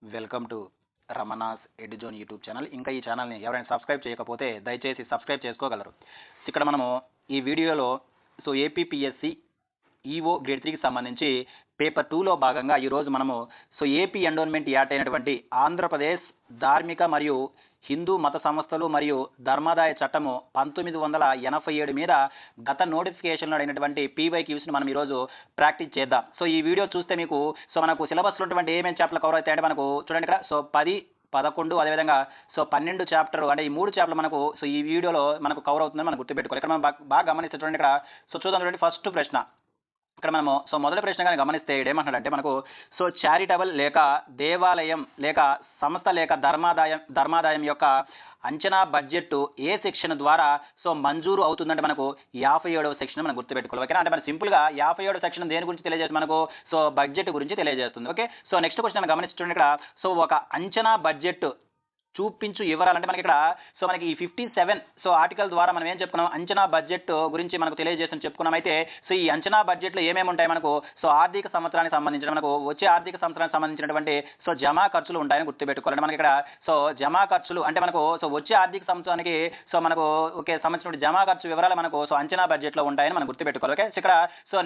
Welcome to Ramana's Eduzone YouTube channel. ఇంకా ఈ ఛానల్ని ఎవరైనా సబ్స్క్రైబ్ చేయకపోతే దయచేసి సబ్స్క్రైబ్ చేసుకోగలరు. ఇక్కడ మనము ఈ వీడియోలో ఏపీపీఎస్సి ఈఓ గ్రేడ్ 3కి సంబంధించి పేపర్ 2లో భాగంగా ఈరోజు మనము ఏపీ ఎండోన్మెంట్ యాక్ట్ అయినటువంటి ఆంధ్రప్రదేశ్ ధార్మిక మరియు హిందూ మత సంస్థలు మరియు ధర్మాదాయ చట్టము 1987 మీద గత నోటిఫికేషన్లో అయినటువంటి పీవైక్యూస్ని మనం ఈరోజు ప్రాక్టీస్ చేద్దాం. ఈ వీడియో చూస్తే మీకు మనకు సిలబస్లో ఉన్నటువంటి ఏమేమి చాప్టర్లు కవర్ అవుతాయంటే మనకు చూడండి ఇక్కడ 10, 11 అదేవిధంగా 12 చాప్టర్ అంటే ఈ 3 చాప్టర్లు మనకు ఈ వీడియోలో మనకు కవర్ అవుతుందని మనం గుర్తుపెట్టుకోవాలి. ఇక్కడ మనం బాగా గమనిస్తే చూడండి ఇక్కడ చూద్దాం. చూడండి ఫస్ట్ ప్రశ్న ఇక్కడ మనము మొదటి ప్రశ్న కానీ గమనిస్తే ఏమంటున్నాడంటే మనకు చారిటబుల్ లేక దేవాలయం లేక సంస్థ లేక ధర్మాదాయం యొక్క అంచనా బడ్జెట్ ఏ సెక్షన్ ద్వారా మంజూరు అవుతుందంటే మనకు 57వ సెక్షన్ మనం గుర్తుపెట్టుకోవాలి. ఓకేనా, అంటే మన సింపుల్గా 57వ సెక్షన్ దేని గురించి తెలియజేస్తుంది మనకు బడ్జెట్ గురించి తెలియజేస్తుంది. ఓకే, నెక్స్ట్ క్వశ్చన్ గమనించండి ఇక్కడ ఒక అంచనా బడ్జెట్ చూపించు వివరాలంటే మనకి ఇక్కడ మనకి ఈ 57 ఆర్టికల్ ద్వారా మనం ఏం చెప్పుకున్నాం, అంచనా బడ్జెట్ గురించి మనకు తెలియజేసి చెప్పుకున్నాం. అయితే ఈ అంచనా బడ్జెట్లో ఏమేమి ఉంటాయి మనకు ఆర్థిక సంవత్సరానికి సంబంధించిన మనకు వచ్చే ఆర్థిక సంవత్సరానికి సంబంధించినటువంటి జమా ఖర్చులు ఉంటాయని గుర్తుపెట్టుకోవాలంటే మనకి ఇక్కడ జమా ఖర్చులు అంటే మనకు వచ్చే ఆర్థిక సంవత్సరానికి మనకు సంబంధించిన జమా ఖర్చు వివరాలు మనకు అంచనా బడ్జెట్లో ఉంటాయని మనం గుర్తుపెట్టుకోవాలి. ఓకే, ఇక్కడ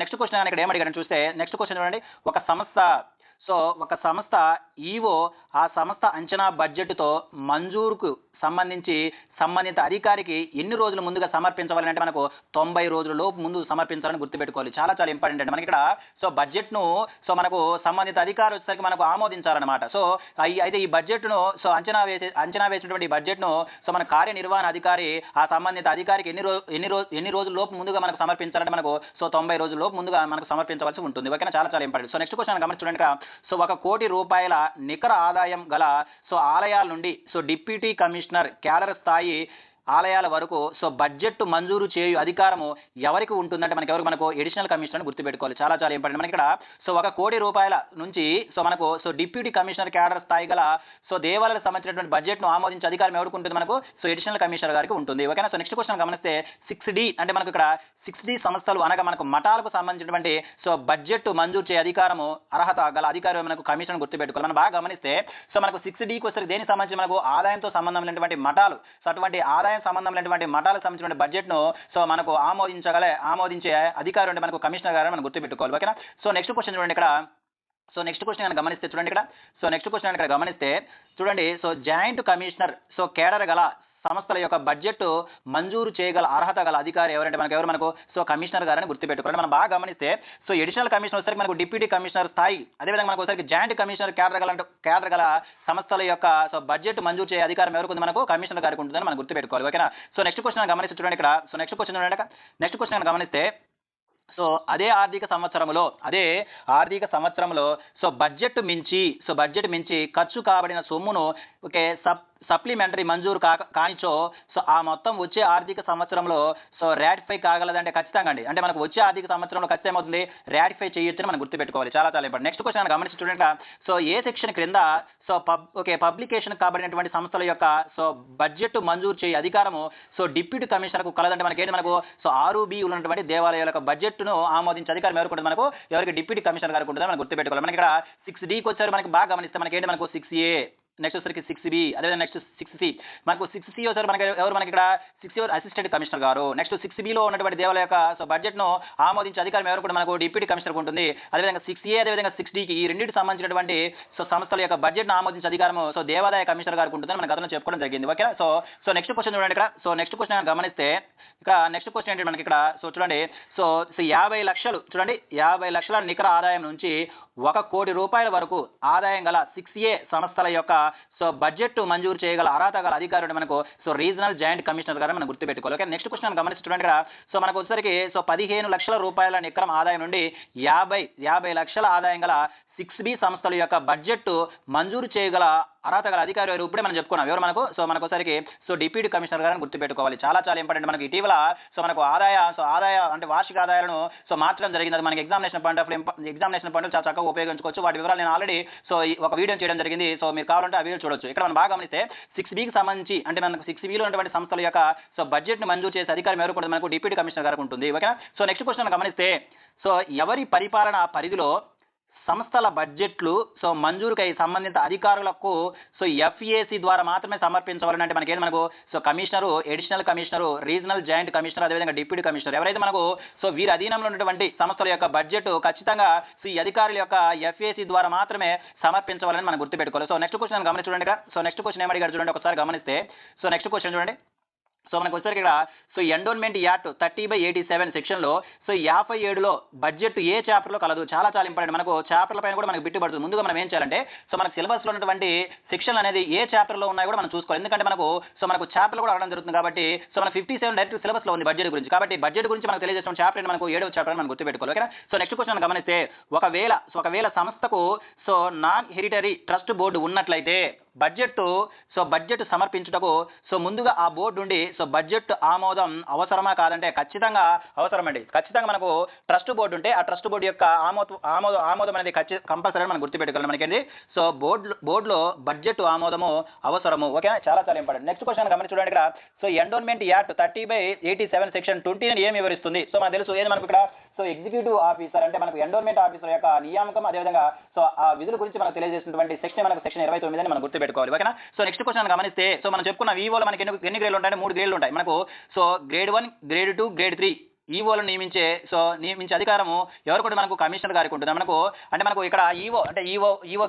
నెక్స్ట్ క్వశ్చన్ ఇక్కడ ఏమడిగారని చూస్తే నెక్స్ట్ క్వశ్చన్ చూడండి, ఒక సంస్థ ఈవో ఆ సంస్థ అంచనా బడ్జెట్తో మంజూరుకు సంబంధించి సంబంధిత అధికారికి ఎన్ని రోజుల ముందుగా సమర్పించవాలని అంటే మనకు 90 రోజుల లోపు ముందు సమర్పించాలని గుర్తుపెట్టుకోవాలి. చాలా ఇంపార్టెంట్ అండి మనకి ఇక్కడ బడ్జెట్ను మనకు సంబంధిత అధికారి వచ్చేసరికి మనకు ఆమోదించాలన్నమాట. అయితే ఈ బడ్జెట్ను అంచనా వేసినటువంటి బడ్జెట్ను మన కార్యనిర్వహణ అధికారి ఆ సంబంధిత అధికారికి ఎన్ని రోజుల లోపు ముందుగా మనకు సమర్పించాలంటే మనకు 90 రోజుల లోపు ముందుగా మనకు సమర్పించవలసి ఉంటుంది. ఓకేనా, చాలా ఇంపార్టెంట్. నెక్స్ట్ క్వశ్చన్ గమనించండి ఇక్కడ 1 కోటి రూపాయల నికర ఆదాయం గల ఆలయాల నుండి డిప్యూటీ కమిషనర్ క్యాడర్ స్థాయి ఆలయాల వరకు బడ్జెట్ మంజూరు చేయు అధికారము ఎవరికి ఉంటుందంటే మనకు ఎడిషనల్ కమిషనర్ అని గుర్తుపెట్టుకోవాలి. చాలా ఇంపార్టెంట్. మనకి ఇక్కడ 1 కోటి రూపాయల నుంచి మనకు డిప్యూటీ కమిషనర్ క్యాడర్ స్థాయి గల దేవాలయాలకు సంబంధించినటువంటి బడ్జెట్ను ఆమోదించే అధికారం ఎవరికి ఉంటుంది మనకు ఎడిషనల్ కమిషనర్ గారికి ఉంటుంది. ఓకేనా, నెక్స్ట్ క్వశ్చన్ గమనిస్తే 6D అంటే మనకు ఇక్కడ 6D సంస్థలు అనగా మనకు మఠాలకు సంబంధించినటువంటి బడ్జెట్ మంజూరు చేయ అధికారము అర్హత గల అధికారం మనకు కమిషన్ గుర్తుపెట్టుకోవాలి. మనం బాగా గమనిస్తే మనకు 6Dకి వస్తే దేనికి సంబంధించి మనకు ఆదాయంతో సంబంధం లేనటువంటి మఠాలు అటువంటి ఆదాయం సంబంధం లేనటువంటి మఠాలకు సంబంధించిన బడ్జెట్ను మనకు ఆమోదించే అధికారం అంటే మనకు కమిషనర్ గారు మనం గుర్తుపెట్టుకోవాలి. ఓకేనా, నెక్స్ట్ క్వశ్చన్ చూడండి ఇక్కడ నెక్స్ట్ క్వశ్చన్ గమనిస్తే చూడండి ఇక్కడ నెక్స్ట్ క్వశ్చన్ ఇక్కడ గమనిస్తే చూడండి జాయింట్ కమిషనర్ కేడర్ గల సంస్థల యొక్క బడ్జెట్ మంజూరు చేయగల అర్హత గల అధికారి ఎవరంటే మనకు కమిషనర్ గారని గుర్తుపెట్టుకోవాలి. మనం బాగా గమనిస్తే ఎడిషనల్ కమిషనర్ వచ్చేసరికి మనకు డిప్యూటీ కమిషనర్ స్థాయి, అదేవిధంగా మనకు వచ్చేసరికి జాయింట్ కమిషనర్ క్యాడర్ గల సంస్థల యొక్క బడ్జెట్ మంజూరు చేయ అధికారం ఎవరికి ఉంది మనకు కమిషనర్ గారికి ఉంటుందని మనం గుర్తుపెట్టుకోవాలి. ఓకేనా, నెక్స్ట్ క్వశ్చన్ గమనిస్తే చూడండి ఇక్కడ నెక్స్ట్ క్వశ్చన్ గమనిస్తే అదే ఆర్థిక సంవత్సరంలో బడ్జెట్ మించి ఖర్చు కాబడిన సొమ్మును సప్లిమెంటరీ మంజూరు కానిచో ఆ మొత్తం వచ్చే ఆర్థిక సంవత్సరంలో రాటిఫై కాగలదంటే ఖచ్చితంగా అండి. అంటే మనకు వచ్చే ఆర్థిక సంవత్సరంలో ఖచ్చితంగా ఏమవుతుంది, రాటిఫై చేయొచ్చని మనం గుర్తుపెట్టుకోవాలి. చాలా ఇంపార్టెంట్. నెక్స్ట్ క్వశ్చన్ గమనించి చూడండి ఏ సెక్షన్ క్రింద పబ్లికేషన్ కాబడినటువంటి సంస్థల యొక్క బడ్జెట్ మంజూరు చేయ అధికారము డిప్యూటీ కమిషనర్కు కలదంటే మనకేంటి మనకు 6B ఉన్నటువంటి దేవాలయాల యొక్క బడ్జెట్ను ఆమోదించే అధికారం ఎవరికి డిప్యూటీ కమిషనర్ గారికి ఉంటుందని మనం గుర్తుపెట్టుకోవాలి. మనకి ఇక్కడ 6Dకి వచ్చారు మనకి బాగా గమనిస్తే మనకేంటి మనకు 6A నెక్స్ట్ వచ్చరికి 6B అదేవిధంగా నెక్స్ట్ 6C మనకు 6C వచ్చారు మనకి ఇక్కడ 6C అసిస్టెంట్ కమిషనర్ గారు. నెక్స్ట్ 6Bలో ఉన్నటువంటి దేవాలయ యొక్క బడ్జెట్ను ఆమోదించే అధికారం ఎవరు కూడా మనకు డిప్యూటీ కమిషనర్ ఉంటుంది. అదేవిధంగా 6A అదేవిధంగా 6Dకి ఈ రెండింటికి సంబంధించినటువంటి సంస్థల యొక్క బడ్జెట్ను ఆమోదించే అధికారం దేవాదాయ కమిషనర్ గారికి ఉంటుందని మన గతంలో చెప్పుకోవడం జరిగింది. ఓకే, నెక్స్ట్ క్వశ్చన్ చూడండి ఇక్కడ నెక్స్ట్ క్వశ్చన్ గమనిస్తే ఇక్కడ నెక్స్ట్ క్వశ్చన్ ఏంటి మనకి ఇక్కడ చూడండి 50 లక్షలు చూడండి 50 లక్షల నికర ఆదాయం నుంచి 1 కోటి రూపాయల వరకు ఆదాయం గల 6A సంస్థల యొక్క బడ్జెట్ మంజూరు చేయగల అర్హత గల అధికారుడు మనకు రీజనల్ జాయింట్ కమిషనర్ గారు మనం గుర్తుపెట్టుకోవాలి. ఓకే, నెక్స్ట్ క్వశ్చన్ గమనించి చూడండి ఇక్కడ మనకు వచ్చేసరికి 15 లక్షల రూపాయల నికరం ఆదాయం నుండి 50 లక్షల ఆదాయం గల 6B సంస్థల యొక్క బడ్జెట్ మంజూరు చేయగల అర్హత గల అధికారి ఎవరు ఇప్పుడే మనం చెప్పుకున్నాం. ఎవరు మనకు మనకు ఒకసారికి డిప్యూటీ కమిషనర్ గారిని గుర్తుపెట్టుకోవాలి. చాలా ఇంపార్టెంట్. మనకి ఇటీవల మనకు ఆదాయ అంటే వార్షిక ఆదాయాలను మార్చడం జరిగింది. అది మనకి ఎగ్జామినేషన్ పాయింట్ ఆఫ్ చాలా చక్కగా ఉపయోగించుకోవచ్చు. వాటి వివరాలు నేను ఆల్రెడీ ఒక వీడియో చేయడం జరిగింది. మీరు కావాలంటే ఆ వీడియో చూడొచ్చు. ఇక్కడ మనం బాగా గమనిస్తే 6Bకి సంబంధించి అంటే మనకు 6Bలో ఉన్నటువంటి సంస్థల యొక్క బడ్జెట్ను మంజూరు చేసే అధికారం ఎవరు కూడా మనకు డిప్యూటీ కమిషనర్ గారికి ఉంటుంది. ఓకేనా, నెక్స్ట్ క్వశ్చన్ గమనిస్తే ఎవరి పరిపాలన పరిధిలో సంస్థల బడ్జెట్లు సో మంజూరుకై సంబంధిత అధికారులకు సో ఎఫ్ఏసి ద్వారా మాత్రమే సమర్పించవాలని అంటే మనకు so commissioner, additional commissioner, regional joint commissioner, అదేవిధంగా డిప్యూటీ కమిషనర్ ఎవరైతే మనకు సో వీరి అధీనంలో ఉన్నటువంటి సంస్థల యొక్క బడ్జెట్ ఖచ్చితంగా సో ఈ అధికారుల యొక్క ఎఫ్ఏసి ద్వారా మాత్రమే సమర్పించవాలని మనం గుర్తుపెట్టుకోవాలి. సో నెక్స్ట్ క్వశ్చన్ గమనించి చూడండి. సో నెక్స్ట్ క్వశ్చన్ ఏమడిగాడు చూడండి ఒకసారి గమనిస్తే. సో నెక్స్ట్ క్వశ్చన్ చూడండి. సో మనకు వచ్చేసరికి ఇక్కడ సో ఎండోన్మెంట్ యాక్ట్ 30/87 సెక్షన్లో సో 57లో బడ్జెట్ ఏ చాప్టర్లో కలదు. చాలా ఇంపార్టెంట్. మనకు చాప్టర్ల పైన కూడా మనకు బిట్టుపడుతుంది. ముందుగా మనం ఏం చేయాలంటే సో మనకు సిలబస్లో ఉన్నటువంటి సెక్షన్ అనేది ఏ చాప్టర్లో ఉన్నాయో కూడా మనం చూసుకోవాలి. ఎందుకంటే మనకు చాప్టర్లు కూడా అడగడం జరుగుతుంది కాబట్టి సో మన 57 డైరెక్ట్ సిలబస్లో ఉంది బడ్జెట్ గురించి. కాబట్టి బడ్జెట్ గురించి మనకు తెలియజేసిన చాప్టర్ మనకు 7వ చాప్టర్ మనం గుర్తుపెట్టుకోవాలి. ఓకేనా. సో నెక్స్ట్ క్వశ్చన్ గమనిస్తే ఒకవేళ సంస్థకు so non hereditary trust board ఉన్నట్లయితే బడ్జెట్ సమర్పించుటకు సో ముందుగా ఆ బోర్డు నుండి సో బడ్జెట్ ఆమోదం అవసరమా కాదంటే ఖచ్చితంగా అవసరం అండి. ఖచ్చితంగా మనకు ట్రస్ట్ బోర్డు ఉంటే ఆ ట్రస్ట్ బోర్డు యొక్క ఆమోదం అనేది కంపల్సరీ మనం గుర్తుపెట్టుకోవాలి. మనకేంటి సో బోర్డులో బడ్జెట్ ఆమోదము అవసరము. ఓకేనా. చాలా ఇంపార్టెంట్. నెక్స్ట్ క్వశ్చన్ గమనించి చూడండి. ఇక్కడ సో ఎండోన్మెంట్ యాక్ట్ 30/87 సెక్షన్ 20 ఏం వివరిస్తుంది. సో మనకు తెలుసు ఏది మనకు ఇక్కడ సో ఎగ్జిక్యూటివ్ ఆఫీసర్ అంటే మనకు ఎండోన్మెంట్ ఆఫీసర్ యొక్క నియామకం, అదేవిధంగా సో ఆ విధుల గురించి మనకు తెలియజేసినటువంటి సెక్షన్ మనకు సెక్షన్ 29 అని మనం గుర్తుపెట్టుకోవాలి. ఓకేనా. సో నెక్స్ట్ క్వశ్చన్ గమనిస్తే సో మనం చెప్పుకున్న ఈవోలో మనకి ఎన్ని గ్రేడ్లు ఉంటాయి? 3 గ్రేడ్లు ఉంటాయి మనకు. సో గ్రేడ్ 1, గ్రేడ్ 2, గ్రేడ్ 3 ఈవోలను నియమించే అధికారము ఎవరికి మనకు కమిషనర్ గారికి ఉంటుంది. మనకు ఇక్కడ ఈవో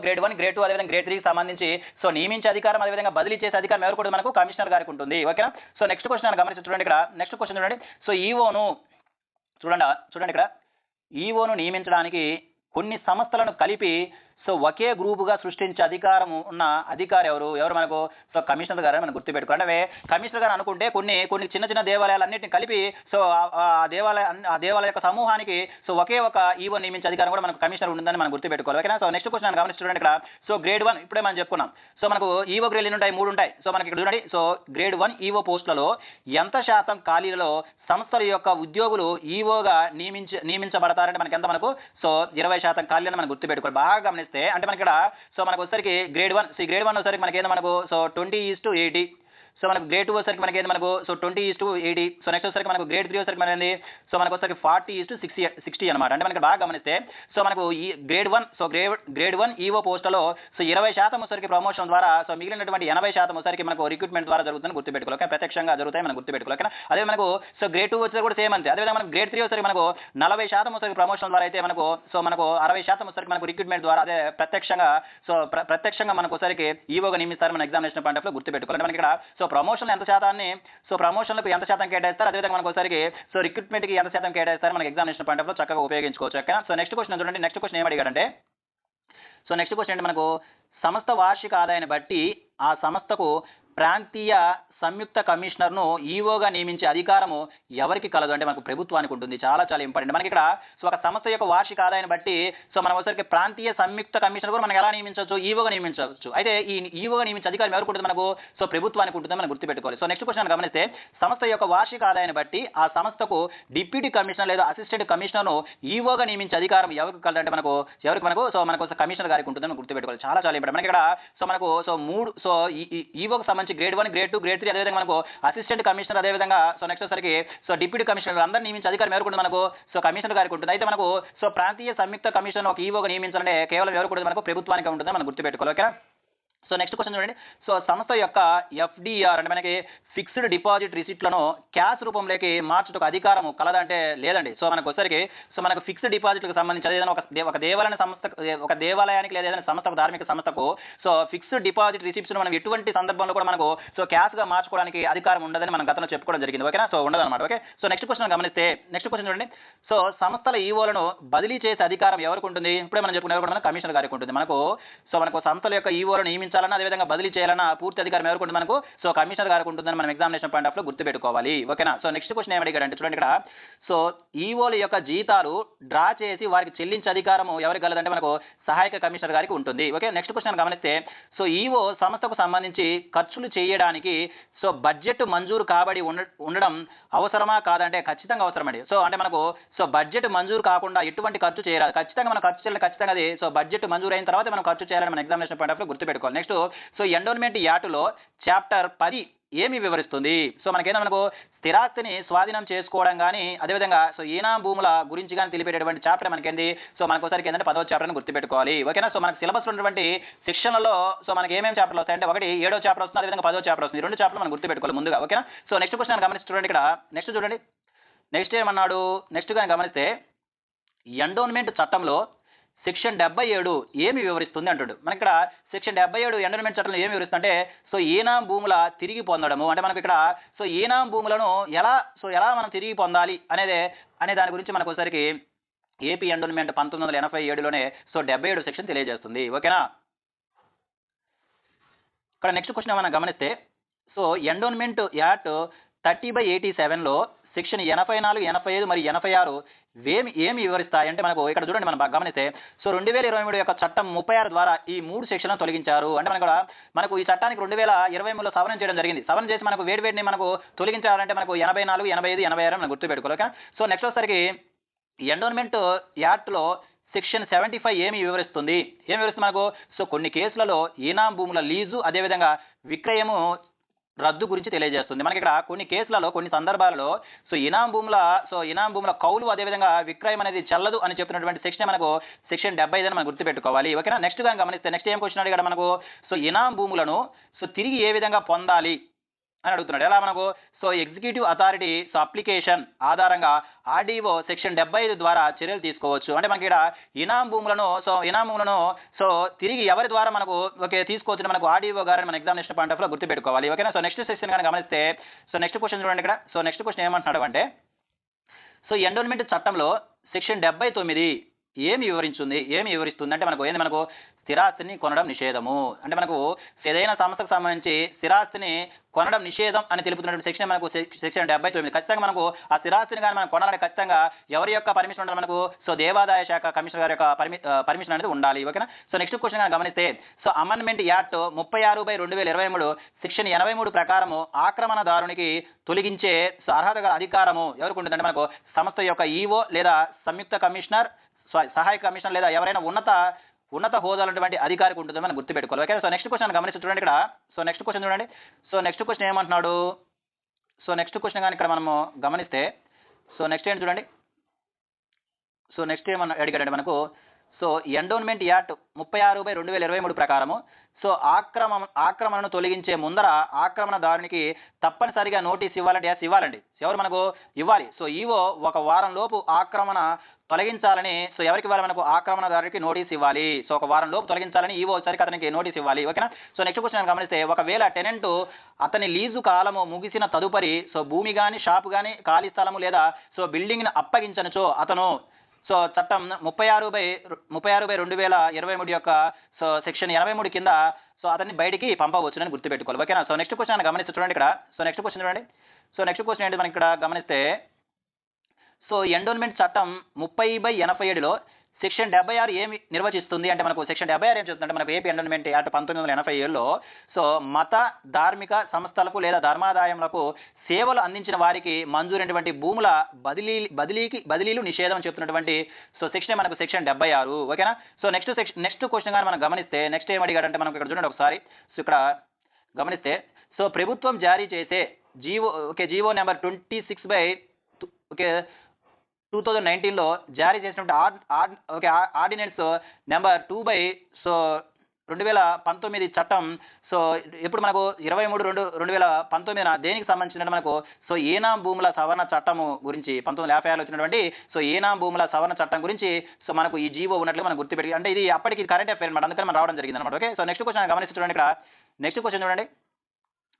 గ్రేడ్ 1, గ్రేడ్ 2, అదేవిధంగా గ్రేడ్ 3కి సంబంధించి సో నియమించే అధికారం, అదేవిధంగా బదిలీ చేసే అధికారం ఎవరికి మనకు కమిషనర్ గారికి ఉంటుంది. ఓకేనా. సో నెక్స్ట్ క్వశ్చన్ గమనించి చూడండి. ఇక్కడ నెక్స్ట్ క్వశ్చన్ చూడండి. సో ఈవోను చూడండి ఇక్కడ ఈవోను నియమించడానికి కొన్ని సంస్థలను కలిపి సో ఒకే గ్రూపుగా సృష్టించే అధికారం ఉన్న అధికారి ఎవరు మనకు సో కమిషనర్ గారు మనం గుర్తుపెట్టుకోండి. అంటే కమిషనర్ గారు అనుకుంటే కొన్ని చిన్న దేవాలయాలన్నింటినీ కలిపి సో ఆ దేవాలయ యొక్క సమూహానికి సో ఒకే ఒక ఈవో నియమించే అధికారం కూడా మనకు కమిషనర్ ఉంటుందని మనం గుర్తుపెట్టుకోవాలి. ఓకేనా. సో నెక్స్ట్ క్వశ్చన్ గమనించి చూడండి. ఇక్కడ సో గ్రేడ్ 1 ఇప్పుడే మనం చెప్పుకున్నాం. సో మనకు ఈవో గ్రేడ్లు ఎన్ని ఉంటాయి? 3 ఉంటాయి. సో మనకి ఇక్కడ చూడండి. సో గ్రేడ్ 1 ఈవో పోస్టులలో ఎంత శాతం ఖాళీలలో సంస్థల యొక్క ఉద్యోగులు ఈవోగా నియమించబడతారంటే మనకు సో 20% ఖాళీలను మనం గుర్తుపెట్టుకోవాలి. బాగా గమనిస్తే అంటే మనకి ఇక్కడ సో మనకు వచ్చేసరికి గ్రేడ్ 1 వచ్చేసరికి మనకు సో 20:80. సో మనకు గ్రేడ్ 2 వచ్చేసరికి మనకు సో 20:80. సో నెక్స్ట్ వచ్చేసరికి మనకు గ్రేడ్ 3 వచ్చేసరికి మనకి సో మనకు వచ్చేసరికి 40:60 అనమాట. అంటే మనకి బాగా గమనిస్తే సో మనకు ఈ గ్రేడ్ 1 ఈవో పోస్టులో సో 20% వచ్చేసరికి ప్రమోషన్ ద్వారా సో మిగిలినటువంటి 80% వచ్చేసరికి మనకు రిక్రూట్మెంట్ ద్వారా జరుగుతుందని గుర్తుపెట్టుకోవాలి. ఓకే. ప్రత్యక్షంగా జరుగుతాయి మనం గుర్తుపెట్టుకోవాలి. ఓకే. అదే మనకు సో గ్రేడ్ 2 వచ్చేసరికి కూడా సేమ్ అంతే. అదేవిధంగా మనకు గ్రేడ్ 3 వచ్చేసరికి మనకు 40% వచ్చేసరికి ప్రమోషన్ ద్వారా అయితే మనకు 60% వచ్చేసరికి మనకు రిక్రూట్మెంట్ ద్వారా అదే ప్రత్యక్షంగా మనకు వచ్చేసరికి ఈవోగా నియమిస్తారు మన ఎగ్జామినేషన్ పాయింట్ ఆఫ్ లో గుర్తుపెట్టుకోవాలి. మనకి ఇక్కడ సో ప్రమోషన్లకు ఎంత శాతం కేటాయిస్తారు, అదేవిధంగా మనకు ఒకసారికి సో రిక్రూట్మెంట్కి ఎంత శాతం కేటాయిస్తారు మనకి ఎగ్జామినేషన్ పాయింట్ ఆఫ్ లో చక్కగా ఉపయోగించుకోవచ్చు. ఓకే. సో నెక్స్ట్ క్వశ్చన్ చూడండి. నెక్స్ట్ క్వశ్చన్ ఏం అడిగాడంటే సో నెక్స్ట్ క్వశ్చన్ అంటే మనకు సంస్థ వార్షిక ఆదాయాన్ని బట్టి ఆ సంస్థకు ప్రాంతీయ సంయుక్త కమిషనర్ను ఈవోగా నియమించే అధికారము ఎవరికి కలదు అంటే మనకు ప్రభుత్వానికి ఉంటుంది. చాలా ఇంపార్టెంట్. మనకి ఇక్కడ సో ఒక సంస్థ యొక్క వార్షిక ఆదాయాన్ని బట్టి సో మనం ఒకసారికి ప్రాంతీయ సంయుక్త కమిషనర్ కూడా మనం ఎలా నియమించవచ్చు? ఈవోగా నియమించవచ్చు. అయితే ఈ ఈవోగా నియమించే అధికారం ఎవరికి ఉంటుంది? మనకు సో ప్రభుత్వానికి ఉంటుంది మనం గుర్తుపెట్టుకోవాలి. సో నెక్స్ట్ క్వశ్చన్ గమనిస్తే సంస్థ యొక్క వార్షిక ఆదాయాన్ని బట్టి ఆ సంస్థకు డిప్యూటీ కమిషనర్ లేదా అసిస్టెంట్ కమిషనర్ను ఈవోగా నియమించే అధికారం ఎవరికి కలదు అంటే మనకు కమిషనర్ గారికి ఉంటుంది మనం గుర్తుపెట్టుకోవాలి. చాలా ఇంపార్టెంట్. మనకి ఇక్కడ సో మనకు ఈవోకి సంబంధించి గ్రేడ్ 1, గ్రేడ్ 2, గ్రేడ్ 3 అదేవిధంగా మనకు అసిస్టెంట్ కమిషనర్, అదేవిధంగా సో నెక్స్ట్ వచ్చరికి సో డిప్యూటీ కమిషనర్ అందరూ నియమించే అధికారం ఎవరికి ఉంటుంది? మనకు సో కమిషనర్ గారికి ఉంటుంది. అయితే మనకు సో ప్రాంతీయ సంయుక్త కమిషన్ ఒక ఈవోగా నియమించాలంటే కేవలం ఎవరికి ఉంటుంది? మనకు ప్రభుత్వానికి ఉంటుంది మనం గుర్తుపెట్టుకోవాలి. ఓకే. సో నెక్స్ట్ క్వశ్చన్ చూడండి. సో సంస్థ యొక్క ఎఫ్డిఆర్ అంటే మనకి ఫిక్స్డ్ డిపాజిట్ రిసిప్ట్లను క్యాష్ రూపంలోకి మార్చుటకు అధికారం కలదంటే లేదండి. సో మనకు వచ్చరికి సో మనకు ఫిక్స్డ్ డిపాజిట్లకు సంబంధించి ఏదైనా ఒక దేవాలయానికి లేదా ఏదైనా సంస్థకు ధార్మిక సంస్థకు సో ఫిక్స్డ్ డిపాజిట్ రిసిప్ట్స్ మనం ఎటువంటి సందర్భంలో కూడా మనకు సో క్యాష్గా మార్చుకోవడానికి అధికారం ఉండదని మనం గతంలో చెప్పుకోవడం జరిగింది. ఓకేనా. సో ఉండదన్నమాట. ఓకే. సో నెక్స్ట్ క్వశ్చన్ గమనిస్తే నెక్స్ట్ క్వశ్చన్ చూడండి. సో సంస్థల ఈవోలను బదిలీ చేసే అధికారం ఎవరికి ఉంటుంది? ఇప్పుడే మనం చెప్పుకునే కమిషనర్ గారికి ఉంటుంది. మనకు సంస్థల యొక్క ఈవోలను నియమించాలన్నా అదేవిధంగా బదిలీ చేయాలన్నా పూర్తి అధికారం ఎవరికి ఉంటుంది? మనకు సో కమిషనర్ గారికి ఉంటుందని మనం ఎగ్జామినేషన్ పాయింట్ ఆఫ్ లో గుర్తుపెట్టుకోవాలి. ఓకేనా. సో నెక్స్ట్ క్వశ్చన్ ఏమడిగాడంటే చూడండి. ఇక్కడ సో ఈవోల యొక్క జీతాలు డ్రా చేసి వారికి చెల్లించే అధికారం ఎవరికి కలదంటే మనకు సహాయక కమిషనర్ గారికి ఉంటుంది. ఓకే. నెక్స్ట్ క్వశ్చన్ గమనిస్తే సో ఈవో సంస్థకు సంబంధించి ఖర్చులు చేయడానికి సో బడ్జెట్ మంజూరు కాబడి ఉండడం అవసరమా కాదంటే ఖచ్చితంగా అవసరమండి. సో అంటే మనకు సో బడ్జెట్ మంజూరు కాకుండా ఎటువంటి ఖర్చు చేయరాదు. ఖచ్చితంగా మనం ఖర్చు చేయాలి. ఖచ్చితంగా అది సో బడ్జెట్ మంజూరు అయిన తర్వాత మనం ఖర్చు చేయాలని మన ఎగ్జామినేషన్ పాయింట్ ఆఫ్ లో గుర్తుపెట్టుకోవాలి. నెక్స్ట్ సో ఎండోన్మెంట్ యాక్టులో చాప్టర్ 10 ఏమి వివరిస్తుంది? సో మనకేంటంటే మనకు స్థిరాస్తిని స్వాధీనం చేసుకోవడం కానీ అదేవిధంగా సో ఈనాం భూముల గురించి కానీ తెలిపేటటువంటి చాప్టర్ మనకేంది? సో మనకోసారికి ఏంటంటే 10వ చాప్టర్ని గుర్తుపెట్టుకోవాలి. ఓకేనా? సో మనకు సిలబస్ ఉన్నటువంటి సెక్షన్లలో సో మనకి ఏమేమి చాప్టర్లు వస్తాయంటే ఒకటి 7వ చాప్టర్ వస్తుంది, అదేవిధంగా 10వ చాప్టర్ వస్తుంది. ఈ రెండు చాప్టర్లు మనం గుర్తుపెట్టుకోవాలి ముందుగా. ఓకేనా? సో నెక్స్ట్ క్వశ్చన్ గమనించి చూడండి ఇక్కడ. నెక్స్ట్ చూడండి, నెక్స్ట్ ఏమన్నాడు? నెక్స్ట్ కానీ గమనిస్తే ఎండోన్మెంట్ చట్టంలో సెక్షన్ 77 ఏమి వివరిస్తుంది అంటాడు. మనకి ఇక్కడ సెక్షన్ 77 ఎండోన్మెంట్ చట్టంలో ఏమి వివరిస్తుందంటే సో ఈనాం భూముల తిరిగి పొందడము. అంటే మనకి ఇక్కడ సో ఈనాం భూములను ఎలా మనం తిరిగి పొందాలి అనే దాని గురించి మనకు ఒకసారికి ఏపీ ఎండోన్మెంట్ 1987లోనే సో 77 సెక్షన్ తెలియజేస్తుంది. ఓకేనా? ఇక్కడ నెక్స్ట్ క్వశ్చన్ మనం గమనిస్తే సో ఎండోన్మెంట్ యాక్ట్ 30/87లో సెక్షన్ 84, 85 మరియు 86 ఏమి వివరిస్తాయి అంటే మనకు ఇక్కడ చూడండి, మనం గమనిస్తే సో 2023 యొక్క చట్టం 36 ద్వారా ఈ 3 సెక్షన్లను తొలగించారు. అంటే మనకు ఈ చట్టానికి 2023లో సవరణ చేయడం జరిగింది. సవరణ చేసి మనకు వేడిని మనకు తొలగించాలంటే మనకు 84, 85, 86 మనం గుర్తుపెట్టుకోవాలి. ఓకే? సో నెక్స్ట్ వచ్చేసరికి ఎండోన్మెంట్ యాక్ట్లో సెక్షన్ 75 ఏమి వివరిస్తుంది? మనకు సో కొన్ని కేసులలో ఈనాం భూముల లీజు అదేవిధంగా విక్రయము రద్దు గురించి తెలియజేస్తుంది. మనకి ఇక్కడ కొన్ని కేసులలో కొన్ని సందర్భాలలో సో ఈనాం భూముల కౌలు అదేవిధంగా విక్రయం అనేది చెల్లదు అని చెప్పినటువంటి సెక్షన్ మనకు సెక్షన్ 75 అని మనం గుర్తుపెట్టుకోవాలి. ఓకేనా? నెక్స్ట్ కానీ గమనిస్తే నెక్స్ట్ ఏం క్వశ్చన్ అడిగాడు మనకు? సో ఈనాం భూములను సో తిరిగి ఏ విధంగా పొందాలి అని అడుగుతున్నాడు. ఎలా మనకు so executive authority so application ఆధారంగా ఆర్డీఓ సెక్షన్ 75 ద్వారా చర్యలు తీసుకోవచ్చు. అంటే మనకి ఇక్కడ ఈనాం భూములను సో తిరిగి ఎవరి ద్వారా మనకు తీసుకోవచ్చు? మనకు ఆర్డీఓ గారిని మన ఎగ్జామినేషన్ పాయింట్ ఆఫ్ లో గుర్తుపెట్టుకోవాలి. ఓకేనా? సో నెక్స్ట్ సెక్షన్ కానీ గమనిస్తే సో నెక్స్ట్ క్వశ్చన్ చూడండి ఇక్కడ. సో నెక్స్ట్ క్వశ్చన్ ఏమంటున్నాడు అంటే సో ఎండోన్మెంట్ చట్టంలో సెక్షన్ 79 ఏమి వివరిస్తుంది అంటే మనకు స్థిరాస్తిని కొనడం నిషేధము. అంటే మనకు ఏదైనా సంస్థకు సంబంధించి స్థిరాస్తిని కొనడం నిషేధం అని తెలుపుతున్నటువంటి సెక్షన్ మనకు సెక్షన్ 79. ఖచ్చితంగా మనకు ఆ స్థిరాస్తిని కానీ మనం కొనాలంటే ఖచ్చితంగా ఎవరి యొక్క పర్మిషన్ ఉండాలి? మనకు సో దేవాదాయ శాఖ కమిషనర్ గారి యొక్క పర్మిషన్ అనేది ఉండాలి. ఓకేనా? సో నెక్స్ట్ క్వశ్చన్ కానీ గమనిస్తే సో అమెండ్మెంట్ యాక్ట్ 36/2023 సెక్షన్ 83 ప్రకారము ఆక్రమణదారునికి తొలగించే అర్హత గల అధికారము ఎవరికి ఉంటుందంటే మనకు సంస్థ యొక్క ఈఓ లేదా సంయుక్త కమిషనర్, సహాయ కమిషనర్ లేదా ఎవరైనా ఉన్నత హోదాలో ఉన్నటువంటి అధికారికి ఉంటుందని మనం గుర్తుపెట్టుకోవాలి. ఓకే? సో నెక్స్ట్ క్వశ్చన్ గమనించి చూడండి ఇక్కడ. సో నెక్స్ట్ క్వశ్చన్ చూడండి. సో నెక్స్ట్ క్వశ్చన్ ఏమంటున్నాడు? సో నెక్స్ట్ క్వశ్చన్ కానీ ఇక్కడ మనము గమనిస్తే సో నెక్స్ట్ ఏంటి చూడండి. సో నెక్స్ట్ ఏమన్నా అడిగాడంటే మనకు సో ఎండోన్మెంట్ యాక్ట్ 36/2023 ప్రకారము సో ఆక్రమణను తొలగించే ముందర ఆక్రమణదారునికి తప్పనిసరిగా నోటీస్ ఇవ్వాలంటే ఇవ్వాలండి. ఎవరు మనకు ఇవ్వాలి? సో ఈవో 1 వారం లోపు ఆక్రమణ తొలగించాలని సో ఎవరికి ఇవ్వాలి? మనకు ఆక్రమణదారుడికి నోటీస్ ఇవ్వాలి. సో 1 వారం లోపు తొలగించాలని ఈవో వచ్చరికి అతనికి నోటీస్ ఇవ్వాలి. ఓకేనా? సో నెక్స్ట్ క్వశ్చన్ గమనిస్తే ఒకవేళ టెనెంట్ అతని లీజు కాలము ముగిసిన తదుపరి సో భూమి కానీ షాపు కానీ ఖాళీ స్థలము లేదా సో బిల్డింగ్ని అప్పగించనుచో అతను సో చట్టం 36/2023 యొక్క సో సెక్షన్ 83 కింద సో అతన్ని బయటికి పంపవచ్చునని గుర్తుపెట్టుకోవాలి. ఓకేనా? సో నెక్స్ట్ క్వశ్చన్ గమనిస్తే చూడండి ఇక్కడ. సో నెక్స్ట్ క్వశ్చన్ చూడండి. సో నెక్స్ట్ క్వశ్చన్ ఏంటి మనకి ఇక్కడ గమనిస్తే సో ఎండోన్మెంట్ చట్టం 30/87లో సెక్షన్ 76 ఏమి నిర్వచిస్తుంది అంటే మనకు సెక్షన్ 76 ఏం చెప్తుందంటే మనకు ఏపీ ఎండోన్మెంట్ యాక్ట్ 1987లో సో మత ధార్మిక సంస్థలకు లేదా ధర్మాదాయములకు సేవలు అందించిన వారికి మంజూరైనటువంటి భూముల బదిలీలు నిషేధం చెప్తున్నటువంటి సో సెక్షన్ మనకు సెక్షన్ 76. ఓకేనా? సో నెక్స్ట్ క్వశ్చన్ కానీ మనం గమనిస్తే నెక్స్ట్ ఏం అడిగాడంటే మనకు ఇక్కడ చూడండి ఒకసారి. సో ఇక్కడ గమనిస్తే సో ప్రభుత్వం జారీ చేసే జీవో నెంబర్ 26/2019లో జారీ చేసినటువంటి ఆర్డినెన్స్ నెంబర్ 2/2019 చట్టం సో ఇప్పుడు మనకు 23/2/2019 దేనికి సంబంధించిన మనకు సో ఈనాం భూముల సవరణ చట్టము గురించి 1956లో వచ్చినటువంటి సో ఈనాం భూముల సవరణ చట్టం గురించి సో మనకు ఈ జీవో ఉన్నట్లు మనం గుర్తుపెట్టి అంటే ఇది అప్పటికి కరెంట్ అఫైర్ అనమాట, అందుకని మనం రావడం జరిగింది అనమాట. ఓకే? సో నెక్స్ట్ క్వశ్చన్ గమనించి చూడండి ఇక్కడ. నెక్స్ట్ క్వశ్చన్ చూడండి.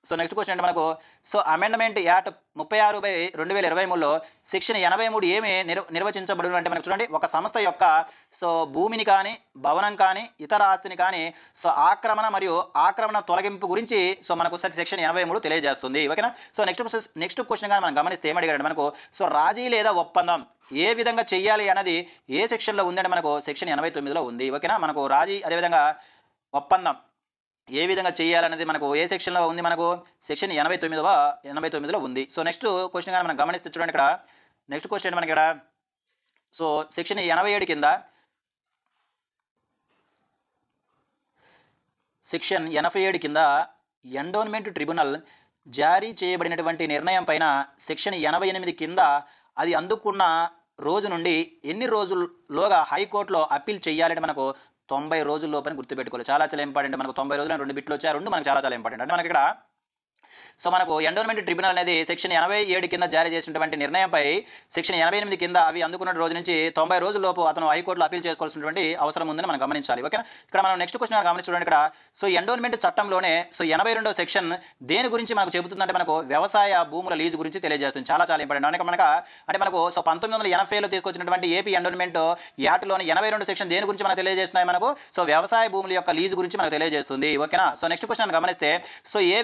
సో నెక్స్ట్ క్వశ్చన్ అంటే మనకు సో అమెండ్మెంట్ యాక్ట్ 36/2023లో సెక్షన్ 83 ఏమి నిర్వచించబడును అంటే మనకు చూడండి ఒక సంస్థ యొక్క సో భూమిని కానీ భవనం కానీ ఇతర ఆస్తిని కానీ సో ఆక్రమణ తొలగింపు గురించి సో మనకు సెక్షన్ 83 తెలియజేస్తుంది. ఓకేనా? సో నెక్స్ట్ క్వశ్చన్ కానీ మనం గమనిస్తే ఏమడిగాడు మనకు సో రాజీ లేదా ఒప్పందం ఏ విధంగా చెయ్యాలి అన్నది ఏ సెక్షన్లో ఉందంటే మనకు సెక్షన్ 89లో ఉంది. ఓకేనా? మనకు రాజీ అదేవిధంగా ఒప్పందం ఏ విధంగా చేయాలనేది మనకు ఏ సెక్షన్లో ఉంది? మనకు సెక్షన్ 89లో ఉంది. సో నెక్స్ట్ క్వశ్చన్ కానీ మనం గమనిస్తే చూడండి ఇక్కడ. నెక్స్ట్ క్వశ్చన్ మనకి ఇక్కడ సో సెక్షన్ 87 కింద సెక్షన్ 87 కింద ఎండోన్మెంట్ ట్రిబ్యునల్ జారీ చేయబడినటువంటి నిర్ణయం పైన సెక్షన్ 88 కింద అది అందుకున్న రోజు నుండి ఎన్ని రోజుల్లోగా హైకోర్టులో అప్పీల్ చేయాలంటే మనకు 90 రోజుల లోపని గుర్తుపెట్టుకోవాలి. చాలా చాలా ఇంపార్టెంట్. మనకు 90 రోజులు 2 బిట్లు వచ్చాయి. 2 మనకు చాలా చాలా ఇంపార్టెంట్. అంటే మనకి ఇక్కడ సో మనకు ఎండోన్మెంట్ ట్రిబ్యునల్ అనేది సెక్షన్ 87 కింద జారీ చేసినటువంటి నిర్ణయంపై సెక్షన్ 88 కింద అవి అందుకున్న రోజు నుంచి 90 రోజుల లోపు అతను హైకోర్టులో అప్పీల్ చేసుకోవాల్సినటువంటి అవసరం ఉందని మనం గమనించాలి. ఓకేనా. ఇక్కడ మనం నెక్స్ట్ క్వశ్చన్ గమనించండి. ఇక్కడ సో ఎండోన్మెంట్ చట్టంలోనే సో 82వ సెక్షన్ దేని గురించి మనకు చెబుతుందంటే మనకు వ్యవసాయ భూముల లీజు గురించి తెలియజేస్తుంది. చాలా చాలా ఇంపార్టెంట్. అంటే మనకు సో 1980లో తీసుకొచ్చినటువంటి ఏపీ ఎండోన్మెంట్ యాక్ట్లోని 82 సెక్షన్ దేని గురించి మనకు తెలియజేస్తున్నాయి? మనకు సో వ్యవసాయ భూముల యొక్క లీజు గురించి మనకు తెలియజేస్తుంది. ఓకేనా. సో నెక్స్ట్ క్వశ్చన్ గమనిస్తే సో ఏ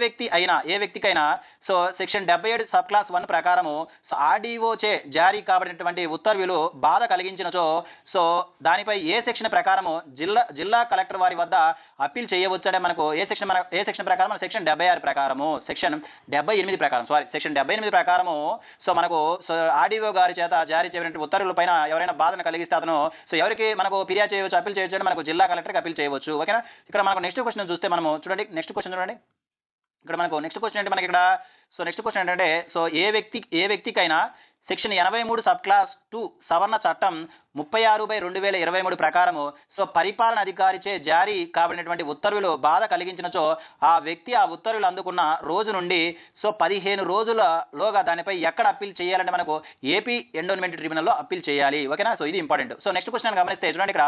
వ్యక్తికైనా సో సెక్షన్ 77 సబ్ క్లాస్ 1 ప్రకారము సో ఆర్డీఓ చే జారీ కాబడినటువంటి ఉత్తర్వులు బాధ కలిగించినచో సో దానిపై ఏ సెక్షన్ ప్రకారము జిల్లా కలెక్టర్ వారి వద్ద అప్పీల్ చేయవచ్చంటే మనకు ఏ సెక్షన్ ప్రకారం సెక్షన్ 76 ప్రకారము సెక్షన్ 78 ప్రకారము సో మనకు సో ఆర్డీఓ గారి చేత జారీ చేయబడిన ఉత్తర్వుల పైన ఎవరైనా బాధను కలిగిస్తే అతను సో ఎవరికి మనకు ఫిర్యాదు చేయవచ్చు, అప్పీల్ చేయవచ్చు అంటే మనకు జిల్లా కలెక్టర్కి అప్పీల్ చేయవచ్చు. ఓకేనా. ఇక్కడ మనకు నెక్స్ట్ క్వశ్చన్ చూస్తే మనము చూడండి. నెక్స్ట్ క్వశ్చన్ చూడండి. ఇక్కడ మనకు నెక్స్ట్ క్వశ్చన్ అంటే మనకి ఇక్కడ సో నెక్స్ట్ క్వశ్చన్ ఏంటంటే సో ఏ వ్యక్తికైనా సెక్షన్ 83 సబ్ క్లాస్ 2 సవరణ చట్టం 36/2023 ప్రకారము సో పరిపాలన అధికారిచే జారీ కాబడినటువంటి ఉత్తర్వులు బాధ కలిగించినచో ఆ వ్యక్తి ఆ ఉత్తర్వులు అందుకున్న రోజు నుండి సో 15 రోజులలోగా దానిపై ఎక్కడ అప్పీల్ చేయాలంటే మనకు ఏపీ ఎండోన్మెంట్ ట్రిబ్యునల్లో అప్పీల్ చేయాలి. ఓకేనా. సో ఇది ఇంపార్టెంట్. సో నెక్స్ట్ క్వశ్చన్ గమనిస్తే చూడండి. ఇక్కడ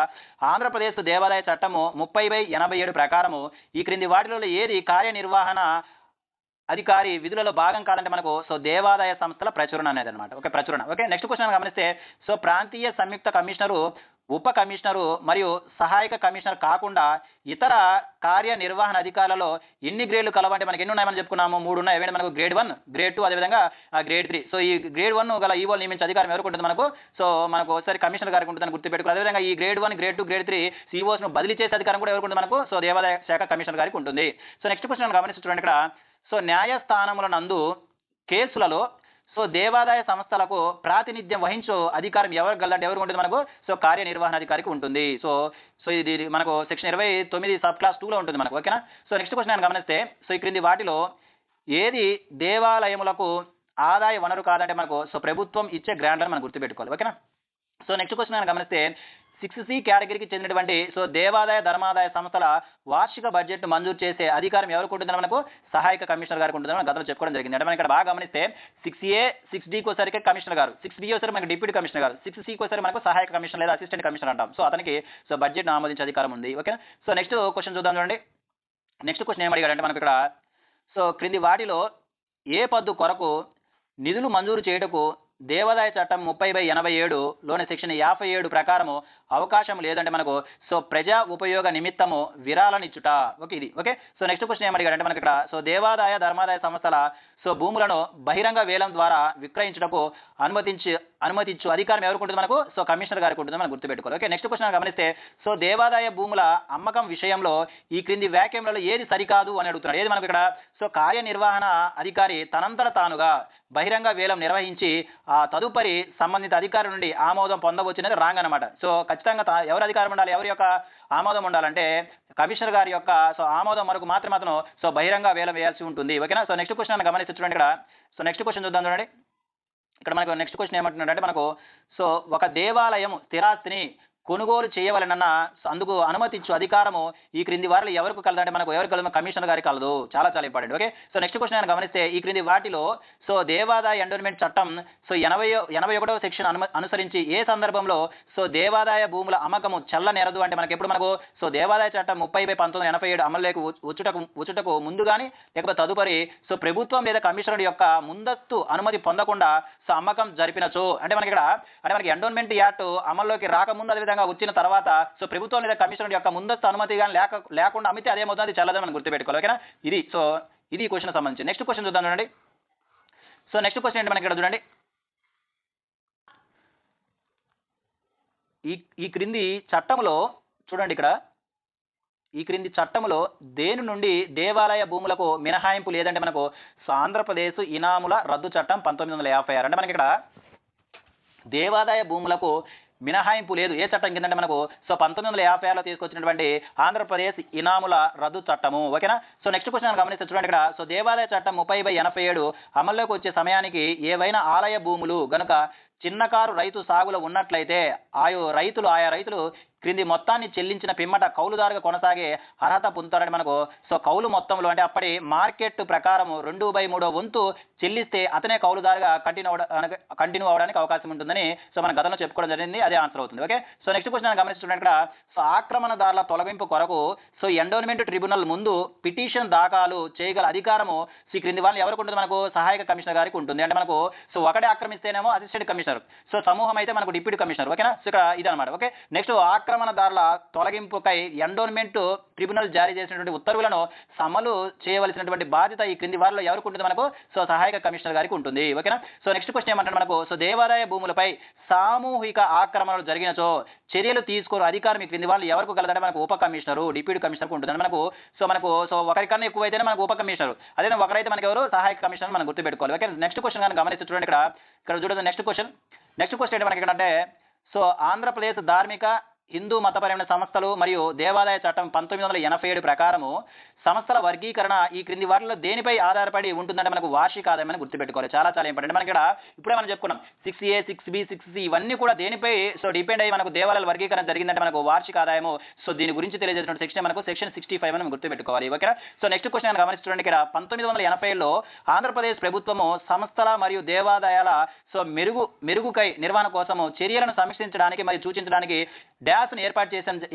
ఆంధ్రప్రదేశ్ దేవాదాయ చట్టము 30/87 ప్రకారము ఈ క్రింది వాటిలో ఏది కార్యనిర్వహణ అధికారి విధులలో భాగం కాదంటే మనకు సో దేవాదాయ సంస్థల ప్రచురణ అనేది అనమాట. ఓకే, ప్రచురణ. ఓకే. నెక్స్ట్ క్వశ్చన్ గమనిస్తే సో ప్రాంతీయ సంయుక్త కమిషనరు, ఉప కమిషనరు మరియు సహాయక కమిషనర్ కాకుండా ఇతర కార్యనిర్వహణ అధికారులలో ఎన్ని గ్రేడ్లు కలవంటే మనకి ఎన్ని ఉన్నాయని చెప్పుకున్నాము? 3 ఉన్నాయి. ఏమైనా మనకు గ్రేడ్ 1, గ్రేడ్ 2 అదేవిధంగా గ్రేడ్ 3. సో ఈ గ్రేడ్ 1 గల ఈవోలు నియమించే అధికారం ఎవరికి ఉంటుంది? మనకు సో మనకు ఒకసారి కమిషనర్ గారికి ఉంటుందని గుర్తుపెట్టుకోవాలి. అదేవిధంగా ఈ గ్రేడ్ 1, గ్రేడ్ 2, గ్రేడ్ 3 సిఓస్ను బదిలీ చేసే అధికారం కూడా ఎవరికి ఉంటుంది? మనకు సో దేవాదాయ శాఖ కమిషనర్ గారికి ఉంటుంది. సో నెక్స్ట్ క్వశ్చన్ గమనించి చూడండి. ఇక్కడ సో న్యాయస్థానముల నందు కేసులలో సో దేవాదాయ సంస్థలకు ప్రాతినిధ్యం వహించు అధికారం ఎవరికి గలంటే ఎవరికి ఉంటుంది? మనకు సో కార్యనిర్వహణాధికారికి ఉంటుంది. సో ఇది మనకు సెక్షన్ 29 సబ్ క్లాస్ 2లో ఉంటుంది మనకు. ఓకేనా. సో నెక్స్ట్ క్వశ్చన్ గమనిస్తే సో ఈ క్రింది వాటిలో ఏది దేవాలయములకు ఆదాయ వనరు కాదంటే మనకు సో ప్రభుత్వం ఇచ్చే గ్రాంట్ అని మనం గుర్తుపెట్టుకోవాలి. ఓకేనా. సో నెక్స్ట్ క్వశ్చన్ గమనిస్తే 6C కేటగిరీకి చెందినటువంటి సో దేవాదాయ ధర్మాదాయ సంస్థల వార్షిక బడ్జెట్ మంజూరు చేసే అధికారం ఎవరికి ఉంటుందని మనకు సహాయక కమిషనర్ గారికి ఉంటుందని మనం గతంలో చెప్పుకోవడం జరిగింది. అంటే మనం ఇక్కడ బాగా గమనిస్తే 6A 6Dకి వచ్చరికి కమిషనర్ గారు, 6B వచ్చరికి మనకు డిప్యూటీ కమిషనర్ గారు, 6Cకి వచ్చరికి మనకు సహాయక కమిషనర్ లేదా అసిస్టెంట్ కమిషనర్ అంటాం. సో అతనికి సో బడ్జెట్ ఆమోదించే అధికారం ఉంది. ఓకే. సో నెక్స్ట్ క్వశ్చన్ చూద్దాం చూడండి. నెక్స్ట్ క్వశ్చన్ ఏమడిగారంటే మనకు ఇక్కడ సో క్రింది వాటిలో ఏ పద్దు కొరకు నిధులు మంజూరు చేయుటకు దేవాదాయ చట్టం 30/87లోని సెక్షన్ 57 ప్రకారము అవకాశం లేదంటే మనకు సో ప్రజా ఉపయోగ నిమిత్తము విరాళనిచ్చుట. ఓకే, ఇది. ఓకే. సో నెక్స్ట్ క్వశ్చన్ ఏమడిగారంటే మనకి ఇక్కడ సో దేవాదాయ ధర్మాదాయ సంస్థల సో భూములను బహిరంగ వేలం ద్వారా విక్రయించుటకు అనుమతించు అధికారం ఎవరికి ఉంటుంది? మనకు సో కమిషనర్ గారికి ఉంటుంది. మనం గుర్తుపెట్టుకోవాలి. ఓకే. నెక్స్ట్ క్వశ్చన్ గమనిస్తే సో దేవాదాయ భూముల అమ్మకం విషయంలో ఈ క్రింది వ్యాఖ్యలలో ఏది సరికాదు అని అడుగుతున్నాడు. ఏది మనకు ఇక్కడ సో కార్యనిర్వహణ అధికారి తనంతట తానుగా బహిరంగ వేలం నిర్వహించి ఆ తదుపరి సంబంధిత అధికారి నుండి ఆమోదం పొందవచ్చునేది రాంగ్ అనమాట. సో ఖచ్చితంగా ఎవరు అధికారం ఉండాలి? ఎవరి యొక్క ఆమోదం ఉండాలంటే కమిషనర్ గారి యొక్క సో ఆమోదం వరకు మాత్రమే అతను సో బహిరంగ వేలం వేయాల్సి ఉంటుంది. ఓకేనా. సో నెక్స్ట్ క్వశ్చన్ గమనించి చూడండి. ఇక్కడ సో నెక్స్ట్ క్వశ్చన్ చూద్దాం చూడండి. ఇక్కడ మనకు నెక్స్ట్ క్వశ్చన్ ఏమంటున్నాడంటే మనకు సో ఒక దేవాలయం స్థిరాస్తిని కొనుగోలు చేయవలనన్న అందుకు అనుమతించు అధికారము ఈ క్రింది వారిలో ఎవరికి కలదంటే మనకు ఎవరికి కలదు? కమిషనర్ గారికి కలదు. చాలా చాలా important. Okay. So next question గమనిస్తే ఈ క్రింది వాటిలో సో దేవాదాయ ఎండోన్మెంట్ చట్టం సో 81వ సెక్షన్ అనుసరించి ఏ సందర్భంలో సో దేవాదాయ భూముల అమ్మకము చెల్లనేరదు అంటే మనకి ఎప్పుడు మనకు సో దేవాదాయ చట్టం 30/1987 అమలులోకి వచ్చుటకు ముందు కానీ లేకపోతే తదుపరి సో ప్రభుత్వం లేదా కమిషనర్ యొక్క ముందస్తు అనుమతి పొందకుండా సో అమ్మకం జరిపినచో అంటే మనకి ఎండోన్మెంట్ యాక్ట్ అమల్లోకి రాకముందు అదేవిధంగా వచ్చిన తర్వాత సో ప్రభుత్వం లేదా కమిషనర్ యొక్క ముందస్తు అనుమతి కానీ లేకుండా అమ్మితే అదేమవుతుంది? అది చెల్లదని మనం గుర్తుపెట్టుకోవాలి. ఓకేనా. ఇది సో ఇది క్వశ్చన్ సంబంధించి. నెక్స్ట్ క్వశ్చన్ చూద్దాం చూడండి. సో నెక్స్ట్ క్వశ్చన్ ఏంటి మనకి ఇక్కడ చూడండి. ఈ క్రింది చట్టంలో చూడండి. ఇక్కడ ఈ క్రింది చట్టంలో దేని నుండి దేవాలయ భూములకు మినహాయింపు లేదంటే మనకు ఆంధ్రప్రదేశ్ ఇనాముల రద్దు చట్టం 1956. అంటే మనకి ఇక్కడ దేవాదాయ భూములకు మినహాయింపు లేదు. ఏ చట్టం కిందంటే మనకు సో 1956లో తీసుకొచ్చినటువంటి ఆంధ్రప్రదేశ్ ఇనాముల రద్దు చట్టము. ఓకేనా. సో నెక్స్ట్ క్వశ్చన్ గమనిస్తే చూడండి ఇక్కడ. సో దేవాదాయ చట్టం 30/87 అమల్లోకి వచ్చే సమయానికి ఏవైనా ఆలయ భూములు గనుక చిన్నకారు రైతు సాగులో ఉన్నట్లయితే ఆయా రైతులు క్రింది మొత్తాన్ని చెల్లించిన పిమ్మట కౌలుదారుగా కొనసాగే అర్హత పొందుతారని మనకు సో కౌలు మొత్తంలో అంటే అప్పటి మార్కెట్ ప్రకారం 2/3 వంతు చెల్లిస్తే అతనే కౌలుదారుగా కంటిన్యూ అవడానికి అవకాశం ఉంటుందని సో మన గతంలో చెప్పుకోవడం జరిగింది. అదే ఆన్సర్ అవుతుంది. ఓకే. సో నెక్స్ట్ క్వశ్చన్ గమనిస్తుంటే ఇక్కడ సో ఆక్రమణదారుల తొలగింపు కొరకు సో ఎండోన్మెంట్ ట్రిబ్యునల్ ముందు పిటిషన్ దాఖలు చేయగల అధికారము ఈ క్రింది వాళ్ళని ఎవరికి ఉంటుంది? మనకు సహాయక కమిషనర్ గారికి ఉంటుంది. అంటే మనకు సో ఒకటే ఆక్రమిస్తేనేమో అసిస్టెంట్ కమిషనర్, సో సమూహం అయితే మనకు డిప్యూటీ కమిషనర్. ఓకేనా. సో ఇక్కడ ఇదన్నమాట. ఓకే. నెక్స్ట్ ఆక్రమణదారుల తొలగింపుకై ఎండోన్మెంట్ ట్రిబ్యునల్ జారీ చేసినటువంటి ఉత్తర్వులను అమలు చేయవలసినటువంటి బాధ్యత ఈ క్రింది వారిలో ఎవరికి ఉంటుంది? మనకు సో సహాయక కమిషనర్ గారికి ఉంటుంది. ఓకేనా. సో నెక్స్ట్ క్వశ్చన్ ఏమంటారు మనకు? సో దేవాదాయ భూములపై సామూహిక ఆక్రమణలు జరిగినచో చర్యలు తీసుకోరు అధికారం ఈ క్రింది వాళ్ళు ఎవరికి కలదంటే మనకు ఉప కమిషనరు, డిప్యూటీ కమిషనర్కు ఉంటుంది. మనకు ఒకరికన్నా ఎక్కువైతేనే మనకు ఉప కమిషనర్, అదే ఒకరైతే మనకి ఎవరు సహాయక కమిషనర్ మనం గుర్తుపెట్టుకోవాలి. ఓకే. నెక్స్ట్ క్వశ్చన్ కానీ గమనిస్తే చూడండి ఇక్కడ చూడండి. నెక్స్ట్ క్వశ్చన్ ఏంటి మనకి ఏంటంటే సో ఆంధ్రప్రదేశ్ ధార్మిక హిందూ మతపరమైన సంస్థలు మరియు దేవాదాయ చట్టం 1987 ప్రకారము సంస్థల వర్గీకరణ ఈ క్రింది వాటిలో దేనిపై ఆధారపడి ఉంటుందంటే మనకు వార్షిక ఆదాయం అని గుర్తుపెట్టుకోవాలి. చాలా ఇంపార్టెంట్. మనకి ఇక్కడ ఇప్పుడే మనం చెప్పుకున్నాం 6A 6B 6C ఇవన్నీ కూడా దేనిపై సో డిపెండ్ అయ్యి మనకు దేవాలయాల వర్గీకరణ జరిగిందంటే మనకు వార్షిక ఆదాయము. సో దీని గురించి తెలియజేసిన సెక్షన్ మనకు సెక్షన్ 65 అని గుర్తుపెట్టుకోవాలి. ఓకేనా. సో నెక్స్ట్ క్వశ్చన్ గమనించండి. ఇక్కడ 1980లో ఆంధ్రప్రదేశ్ ప్రభుత్వము సంస్థల మరియు దేవాదాయాల సో మెరుగుకై నిర్వహణ కోసము చర్యలను సమీక్షించడానికి మరియు సూచించడానికి డ్యాస్ను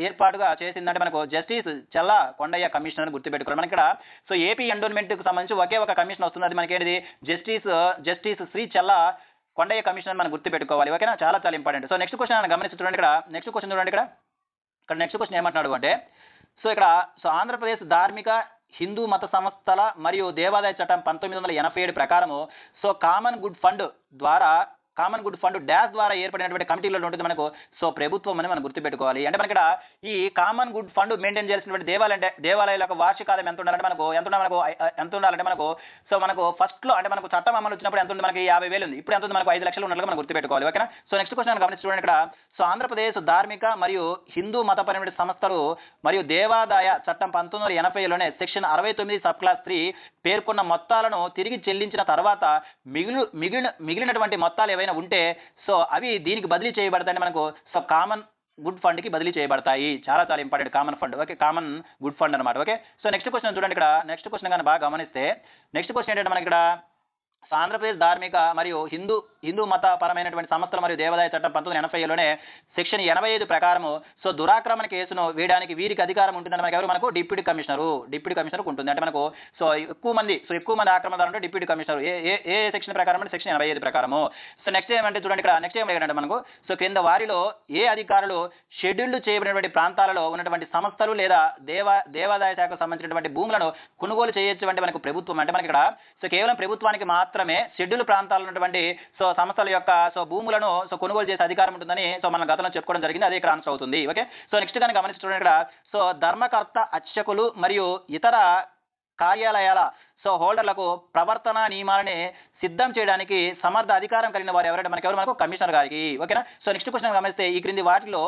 ఏర్పాటుగా చేసిందంటే మనకు జస్టిస్ చల్లా కొండయ్య కమిషన్ అని గుర్తుపెట్టుకోవాలి. మనకి ఇక్కడ సో ఏపీ ఎండోన్మెంట్ కు సంబంధించి ఒకే ఒక కమిషన్ వస్తుంది. అది మనకి ఏంటిది? జస్టిస్ శ్రీ చల్లా కొండయ్య కమిషన్ మనం గుర్తుపెట్టుకోవాలి. ఓకేనా. చాలా ఇంపార్టెంట్. సో నెక్స్ట్ క్వశ్చన్ గమనించండి. ఇక్కడ నెక్స్ట్ క్వశ్చన్ చూడండి. ఇక్కడ నెక్స్ట్ క్వశ్చన్ ఏమంటున్నాడు అంటే సో ఇక్కడ సో ఆంధ్రప్రదేశ్ ధార్మిక హిందూ మత సంస్థల మరియు దేవాదాయ చట్టం 1987 ప్రకారము so common good fund dash ద్వారా ఏర్పడినటువంటి కమిటీలో ఉంటుంది మనకు సో ప్రభుత్వం అని మనం గుర్తుపెట్టుకోవాలి. అంటే మనకి ఇక్కడ ఈ కామన్ గుడ్ ఫండ్ మెయింటైన్ చేయాల్సినటువంటి దేవాలయాల యొక్క వార్షిక ఆదాయం ఎంత ఉండాలంటే మనకు సో మనకు ఫస్ట్ లో అంటే మనకు చట్టం అమలు వచ్చినప్పుడు ఎంత ఉంది? మనకి 50,000 ఉంది. ఇప్పుడు ఎంత ఉంది? మనకు 5 లక్షలు ఉన్నట్లుగా మనం గుర్తుపెట్టుకోవాలి. ఓకేనా. సో నెక్స్ట్ క్వశ్చన్ గమనించి చూడండి. ఇక్కడ సో ఆంధ్రప్రదేశ్ ధార్మిక మరియు హిందూ మతపరమైన సంస్థలు మరియు దేవాదాయ చట్టం 1980లోనే సెక్షన్ 69 సబ్ క్లాస్ 3 పేర్కొన్న మొత్తాలను తిరిగి చెల్లించిన తర్వాత మిగిలినటువంటి మొత్తాలు ఏవైనా ఉంటే సో అవి దీనికి బదిలీ చేయబడతాయి. మనకు సో కామన్ గుడ్ ఫండ్ కి బదిలీ చేయబడతాయి. చాలా important common fund. Okay. Common good fund అనమాట. ఓకే. సో నెక్స్ట్ క్వశ్చన్ చూడండి. ఇక్కడ నెక్స్ట్ క్వశ్చన్ కానీ బాగా గమనిస్తే నెక్స్ట్ క్వశ్చన్ ఏంటంటే మనకి ఇక్కడ ఆంధ్రప్రదేశ్ ధార్మిక మరియు హిందూ మతపరమైనటువంటి సంస్థలు మరియు దేవాదాయ చట్టం 1980లోనే సెక్షన్ 85 ప్రకారము సో దురాక్రమణ కేసును వేయడానికి వీరికి అధికారం ఉంటుందని మనకు ఎవరు? మనకు డిప్యూటీ కమిషనర్ ఉంటుంది. అంటే మనకు సో ఎక్కువ మంది ఆక్రమణదారులు ఉంటే డిప్యూటీ కమిషనర్ ఏ సెక్షన్ ప్రకారం అంటే సెక్షన్ 85 ప్రకారము. సో నెక్స్ట్ ఏమంటే చూడండి. ఇక్కడ నెక్స్ట్ ఏమంటే మనకు సో కింద వారిలో ఏ అధికారులు షెడ్యూల్డ్ చేయబడినటువంటి ప్రాంతాలలో ఉన్నటువంటి సంస్థలు లేదా దేవాదాయ శాఖకు సంబంధించినటువంటి భూములను కొనుగోలు చేయొచ్చు అంటే మనకు ప్రభుత్వం. అంటే మనకి ఇక్కడ సో కేవలం ప్రభుత్వానికి మాత్రమే షెడ్యూల్ ప్రాంతాల్లో ఉన్నటువంటి సో సంస్థల యొక్క సో భూములను సో కొనుగోలు చేసే అధికారం ఉంటుందని సో మనం గతంలో చెప్పుకోవడం జరిగింది. అదే ఇక్కడ ఆన్సర్ అవుతుంది. ఓకే. సో నెక్స్ట్ కానీ గమనించి చూడండి. ఇక్కడ సో ధర్మకర్త అర్చకులు మరియు ఇతర కార్యాలయాల సో హోల్డర్లకు ప్రవర్తన నియమాలని సిద్ధం చేయడానికి సమర్థ అధికారం కలిగిన వారు ఎవరంటే మనకు కమిషనర్ గారికి. ఓకేనా. సో నెక్స్ట్ క్వశ్చన్ గమనిస్తే ఈ క్రింది వాటిలో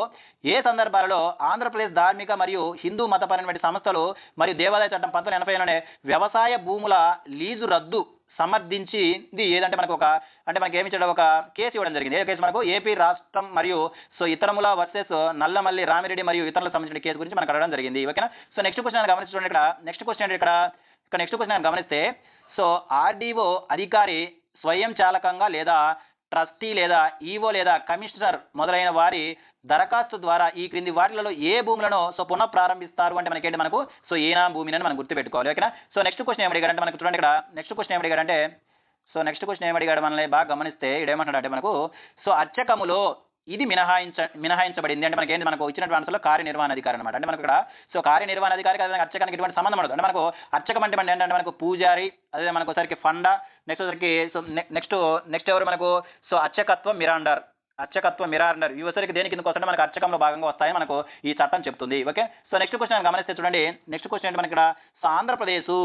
ఏ సందర్భాలలో ఆంధ్రప్రదేశ్ ధార్మిక మరియు హిందూ మతపరమైన సంస్థలు మరియు దేవాదాయ చట్టం 1980లోనే వ్యవసాయ భూముల లీజు రద్దు సమర్థించింది ఏదంటే మనకి ఏమి ఇచ్చాడు? ఒక కేసు ఇవ్వడం జరిగింది. ఏ కేసు? మనకు ఏపీ రాష్ట్రం మరియు సో ఇతరముల వర్సెస్ నల్లమల్లి రామిరెడ్డి మరియు ఇతరులకు సంబంధించిన కేసు గురించి మనకు అడగడం జరిగింది. ఓకేనా. సో నెక్స్ట్ క్వశ్చన్ గమనించండి. ఇక్కడ నెక్స్ట్ క్వశ్చన్ గమనిస్తే సో ఆర్డీఓ అధికారి స్వయం చాలకంగా లేదా ట్రస్టీ లేదా ఈవో లేదా కమిషనర్ మొదలైన వారి దరఖాస్తు ద్వారా ఈ క్రింది వాటిలలో ఏ భూములను సో పునః ప్రారంభిస్తారు అంటే మనకు సో ఈనా భూమిని అని మనం గుర్తుపెట్టుకోవాలి. ఓకేనా. సో నెక్స్ట్ క్వశ్చన్ ఏమడిగాడంటే మనకు చూడండి. ఇక్కడ నెక్స్ట్ క్వశ్చన్ ఏమడిగాడు మనల్ని బాగా గమనిస్తే ఇదేమంటాడంటే మనకు సో అర్చకములో ఇది మినహాయించబడింది అంటే మనకు ఇచ్చినటువంటి ఆన్సర్లో కార్యనిర్వహణాధికారి అనమాట. అంటే మనకు ఇక్కడ సో కార్యనిర్వహణాధికారికి అదే అర్చకానికి ఎటువంటి సంబంధం ఉండదు. అంటే మనకు అర్చకం అంటే ఏంటంటే మనకు పూజారి, అదే మనకు ఒకసారికి ఫండ, నెక్స్ట్ ఒకసారికి సో నెక్స్ట్ ఎవరు మనకు సో అర్చకత్వం మిరాండర్ ఇవసరికి దేని కిందకు వస్తుంటే మనకు అర్చకంలో భాగంగా వస్తాయని మనకు ఈ చట్టం చెప్తుంది. ఓకే. సో నెక్స్ట్ క్వశ్చన్ గమనిస్తే చూడండి. నెక్స్ట్ క్వశ్చన్ అంటే మనకి ఇక్కడ సో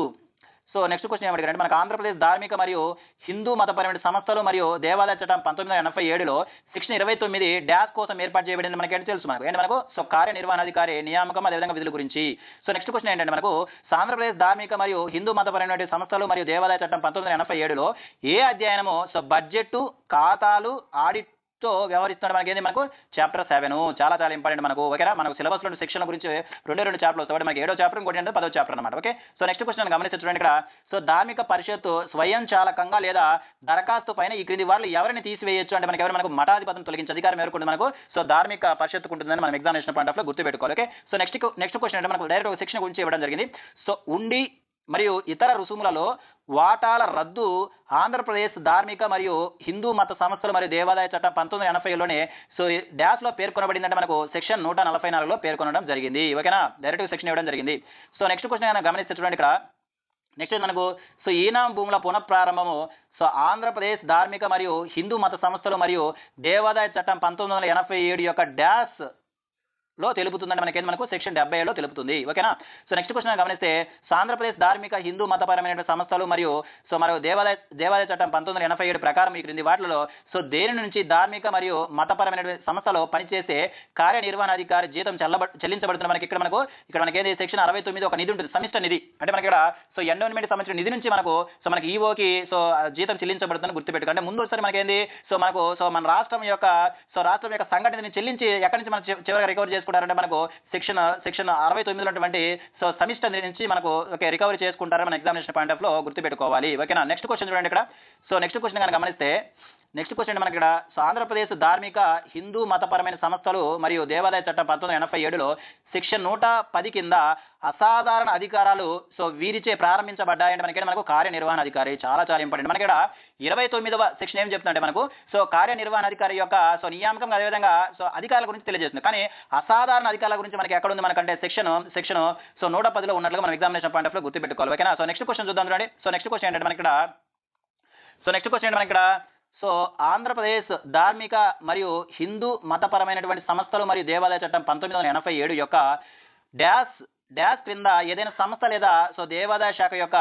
సో నెక్స్ట్ క్వశ్చన్ ఏమడిగారంటే మనకు ఆంధ్రప్రదేశ్ ధార్మిక మరియు హిందూ మతపరమైన సంస్థలు మరియు దేవాదాయ చట్టం 1987లో సెక్షన్ 29 డాష్ కోసం ఏర్పాటు చేయబడింది మనకి ఏంటి తెలుసు మనకు ఏంటి మనకు సో కార్యనిర్వహణాధికారి నియామకం అదేవిధంగా విధుల గురించి. సో నెక్స్ట్ క్వశ్చన్ ఏంటంటే మనకు ఆంధ్రప్రదేశ్ ధార్మిక మరియు హిందూ మతపరమైన సంస్థలు మరియు దేవాదాయ చట్టం 1987లో ఏ అధ్యయనము సో బడ్జెట్ ఖాతాలు ఆడిట్ తో వ్యవహరిస్తున్నాడు మనకి ఏంది మనకు చాప్టర్ 7 చాలా చాలా ఇంపార్టెంట్ మనకు ఓకేనా. మనకు సిలబస్ లో సెక్షన్ గురించి రెండు చాప్టర్లు వస్తాయి. మనకి 7వ చాప్టర్ ఇంకోటి అంటే 10వ చాప్టర్ అనమాట. ఓకే సో నెక్స్ట్ క్వశ్చన్ గమనించి చూడండి ఇక్కడ. సో ధార్మిక పరిషత్తు స్వయం చాలకంగా లేదా దరఖాస్తు పైన ఈ క్రింది వాళ్ళు ఎవరిని తీసివేయొచ్చు అంటే మనకి ఎవరు మనకు మఠాధిపతిని తొలగించే అధికారం ఎవరికి మనకు సో ధార్మిక పరిషత్తుకు ఉంటుందని మనం ఎగ్జామినేషన్ పాయింట్ ఆఫ్ లో గుర్తుపెట్టుకోవాలి. ఓకే సో నెక్స్ట్ క్వశ్చన్ అంటే మనకు డైరెక్ట్ ఒక సెక్షన్ గురించి ఇవ్వడం జరిగింది. సో ఉండి మరియు ఇతర రుసుములలో వాటాల రద్దు ఆంధ్రప్రదేశ్ ధార్మిక మరియు హిందూ మత సంస్థలు మరియు దేవాదాయ చట్టం 1980లోనే సో డాష్ లో పేర్కొనబడిందంటే మనకు సెక్షన్ 144లో పేర్కొనడం జరిగింది. ఓకేనా డైరెక్ట్ సెక్షన్ ఇవ్వడం జరిగింది. సో నెక్స్ట్ క్వశ్చన్ గమనిస్తే చూడండి ఇక్కడ. నెక్స్ట్ మనకు సో ఈనాం భూముల పునఃప్రారంభము సో ఆంధ్రప్రదేశ్ ధార్మిక మరియు హిందూ మత సంస్థలు మరియు దేవాదాయ చట్టం 1987 యొక్క డాష్ లో తెలుపుతుందంటే మనకు సెక్షన్ 77లో తెలుపుతుంది. ఓకేనా సో నెక్స్ట్ క్వశ్చన్ గమనిస్తే ఆంధ్రప్రదేశ్ ధార్మిక హిందూ మతపరమైన సంస్థలు మరియు సో దేవాదాయ చట్టం 1987 ప్రకారం ఈ క్రింది వాటిలో సో దేని నుంచి ధార్మిక మరియు మతపరమైన సంస్థలో పనిచేసే కార్యనిర్వహణాధికారి జీతం చెల్లించబడుతుంది ఇక్కడ మనకి ఏది సెక్షన్ 69 ఒక నిధి ఉంటుంది సమిష్ట నిధి అంటే మనకి ఇక్కడ సో ఎండోన్మెంట్ సంబంధించిన నిధి నుంచి మనకి ఈఓకి సో జీతం చెల్లించబడుతుందని గుర్తుపెట్టుకోండి. ముందు ఒకసారి మనకి ఏంది సో మన రాష్ట్రం యొక్క సంఘటనని చెల్లించి ఎక్కడి నుంచి మనం చివరిగా రికవర్ చేసుకుంటారంటే మనకు సెక్షన్ 69లో ఉన్నటువంటి సో సమిష్ట నుంచి మనకు రికవరీ చేసుకుంటారని మన ఎగ్జామినేషన్ పాయింట్ ఆఫ్ లో గుర్తుపెట్టుకోవాలి. ఓకేనా నెక్స్ట్ క్వశ్చన్ చూడండి ఇక్కడ. సో నెక్స్ట్ క్వశ్చన్ కనుక గమనిస్తే నెక్స్ట్ క్వశ్చన్ మనకి ఇక్కడ సో ఆంధ్రప్రదేశ్ ధార్మిక హిందూ మతపరమైన సంస్థలు మరియు దేవాదాయ చట్టం 1987లో సెక్షన్ 110 కింద అసాధారణ అధికారాలు సో వీరిచే ప్రారంభించబడ్డాయంటే మనకు కార్యనిర్వహణ అధికారి చాలా చాలా ఇంపార్టెంట్. మనకి ఇక్కడ 29వ సెక్షన్ ఏం చెప్తుందంటే మనకు సో కార్యనిర్వహణ అధికారి యొక్క సో నియామకం అదేవిధంగా సో అధికారుల గురించి తెలియజేస్తుంది. కానీ అసాధారణ అధికారుల గురించి మనకి ఎక్కడ ఉంది మనకంటే సెక్షన్ సో 110లో ఉన్నట్లుగా మనం ఎగ్జామినేషన్ పాయింట్ ఆఫ్ లో గుర్తుపెట్టుకోవాలి. ఓకేనా సో నెక్స్ట్ క్వశ్చన్ చూద్దాం చూడండి. సో నెక్స్ట్ క్వశ్చన్ ఏంటంటే మనకి ఇక్కడ సో ఆంధ్రప్రదేశ్ ధార్మిక మరియు హిందూ మతపరమైనటువంటి సంస్థలు మరియు దేవాదాయ చట్టం 1987 యొక్క డాష్ క్రింద ఏదైనా సంస్థ లేదా సో దేవాదాయ శాఖ యొక్క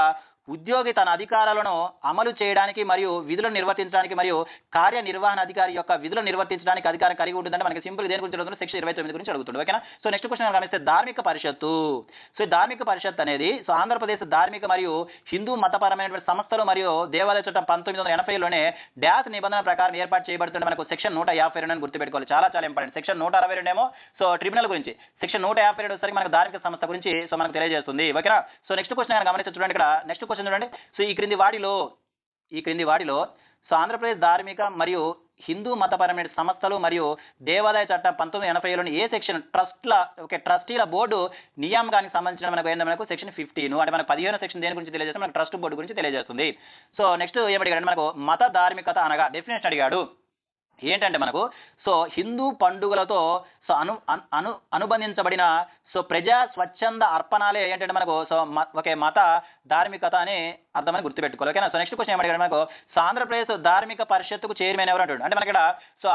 ఉద్యోగి తన అధికారాలను అమలు చేయడానికి మరియు విధులను నిర్వర్తించడానికి మరియు కార్యనిర్వహణ అధికారి యొక్క విధులను నిర్వర్తించడానికి అధికారం కలిగి ఉంటుందంటే మనకి సింపుల్ దేని గురించి అడుగుతుంది సెక్షన్ 29 గురించి అడుగుతుంది. ఓకేనా సో నెక్స్ట్ క్వశ్చన్ గమనిస్తే ధార్మిక పరిషత్తు. సో ధార్మిక పరిషత్ అనేది సో ఆంధ్రప్రదేశ్ ధార్మిక మరియు హిందూ మతపరమైనటువంటి సంస్థలు మరియు దేవాదాయ చట్టం 1980లోనే డాష్ నిబంధన ప్రకారం ఏర్పాటు చేయబడుతుంటే మనకు సెక్షన్ 152 అని గుర్తుపెట్టుకోవాలి. చాలా చాలా ఇంపార్టెంట్. సెక్షన్ 162 ఏమో సో ట్రిబ్యునల్ గురించి, సెక్షన్ 152 వచ్చేసరికి మనకు ధార్మిక సంస్థ గురించి సో మనకు తెలియజేస్తుంది. ఓకేనా సో నెక్స్ట్ క్వశ్చన్ గమనిస్తే చూడండి ఇక్కడ. నెక్స్ట్ క్వశ్చన్ చూడండి. సో ఈ క్రింది వాటిలో సో ఆంధ్రప్రదేశ్ ధార్మిక మరియు హిందూ మతపరమైన సంస్థలు మరియు దేవాదాయ చట్టం 1980లోని ఏ సెక్షన్ ట్రస్టీల బోర్డు నియామకానికి సంబంధించిన మనకు సెక్షన్ 15 అంటే మనకు 15వ సెక్షన్ దేని గురించి తెలియజేస్తుంది మనకు ట్రస్ట్ బోర్డు గురించి తెలియజేస్తుంది. సో నెక్స్ట్ ఏమడిగాడు మనకు మత ధార్మికత అనగా డెఫినేషన్ అడిగాడు. ఏంటంటే మనకు సో హిందూ పండుగలతో సో అనుబంధించబడిన సో ప్రజా స్వచ్ఛంద అర్పణాలే ఏంటంటే మనకు సో ఒకే మత ధార్మికత అని అర్థమని గుర్తుపెట్టుకోవాలి. ఓకేనా సో నెక్స్ట్ క్వశ్చన్ ఏమడిగాడు మనకు సో ఆంధ్రప్రదేశ్ ధార్మిక పరిషత్తుకు చైర్మన్ ఎవరు అంటాడు అంటే మనకి ఇక్కడ సో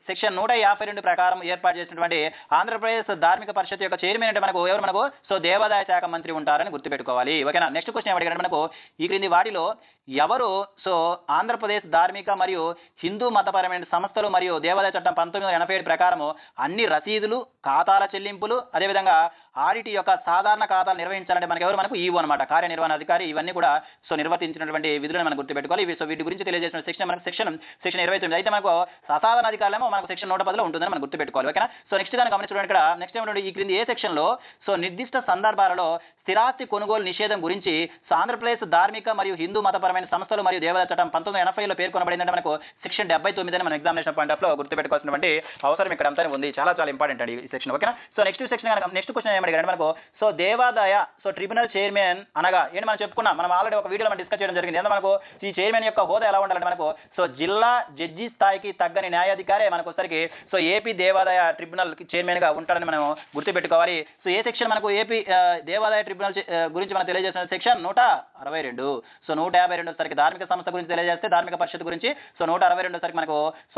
సెక్షన్ 152 ప్రకారం ఏర్పాటు చేసినటువంటి ఆంధ్రప్రదేశ్ ధార్మిక పరిషత్ యొక్క చైర్మన్ అంటే మనకు సో దేవాదాయ శాఖ మంత్రి ఉంటారని గుర్తుపెట్టుకోవాలి. ఓకేనా నెక్స్ట్ క్వశ్చన్ ఏమడిగాడు మనకు ఈ క్రింది వాటిలో ఎవరు సో ఆంధ్రప్రదేశ్ ధార్మిక మరియు హిందూ మతపరమైన సంస్థలు మరియు దేవాదాయ చట్టం 1987 ప్రకారం అన్ని రసీదులు ఖాతాల చెల్లింపులు అదేవిధంగా ఆడిట్ యొక్క సాధారణ ఖాతాలు నిర్వహించాలంటే మనకు ఈవో అనమాట కార్యనిర్వహణ అధికారి ఇవన్నీ కూడా సో నిర్వర్తించినటువంటి విధులను మనం గుర్తుపెట్టుకోవాలి. ఇవి సో వీటి గురించి తెలియజేసిన సెక్షన్ 29 అయితే మనకు అసాధారణ అధికారులేమో మనకు సెక్షన్ 110లో ఉంటుందని మనం గుర్తుపెట్టుకోవాలి. ఓకేనా సో నెక్స్ట్ దాన్ని గమనించడం ఇక్కడ నెక్స్ట్ ఏమంటే ఈ క్రింది ఏ సెక్షన్లో సో నిర్దిష్ట సందర్భాలలో స్థిరాస్తి కొనుగోలు నిషేధం గురించి ఆంధ్రప్రదేశ్ ధార్మిక మరియు హిందూ మతపరమైన సంస్థలు మరియు దేవాదాయ చట్టం 1980లో పేర్కొనబడిందంటే మనకు సెక్షన్ 79 అని మన ఎగ్జామినేషన్ పాయింట్ ఆఫ్ లో గుర్తుపెట్టుకోవాల్సినటువంటి అవసరం ఇక్కడ అంతా ఉంది. చాలా చాలా ఇంపార్టెంట్ అండి ఈ సెక్షన్. ఓకేనా సో నెక్స్ట్ క్వశ్చన్ ఏమడిగారు మనకు సో దేవాదాయ సో ట్రిబ్యునల్ చైర్మన్ అనగా ఏంటి మనం చెప్పుకున్నాం, మనం ఆల్రెడీ ఒక వీడియోలో మనం డిస్కస్ చేయడం జరిగింది. ఎందుకంటే మనకు ఈ చైర్మన్ యొక్క హోదా ఎలా ఉండాలంటే మనకు సో జిల్లా జడ్జి స్థాయికి తగ్గని న్యాయాధికారే మనకు వచ్చరికి సో ఏపీ దేవాదాయ ట్రిబ్యునల్ చైర్మన్ గా ఉంటారని మనం గుర్తుపెట్టుకోవాలి. సో ఏ సెక్షన్ మనకు ఏపీ దేవాదాయ ట్రిబ్యునల్ గురించి మనం తెలియజేసిన సెక్షన్ 162. సో 152 సరికి ధార్మిక సంస్థ గురించి తెలియజేస్తే ధార్మిక పరిషత్ గురించి సో 162 సరికి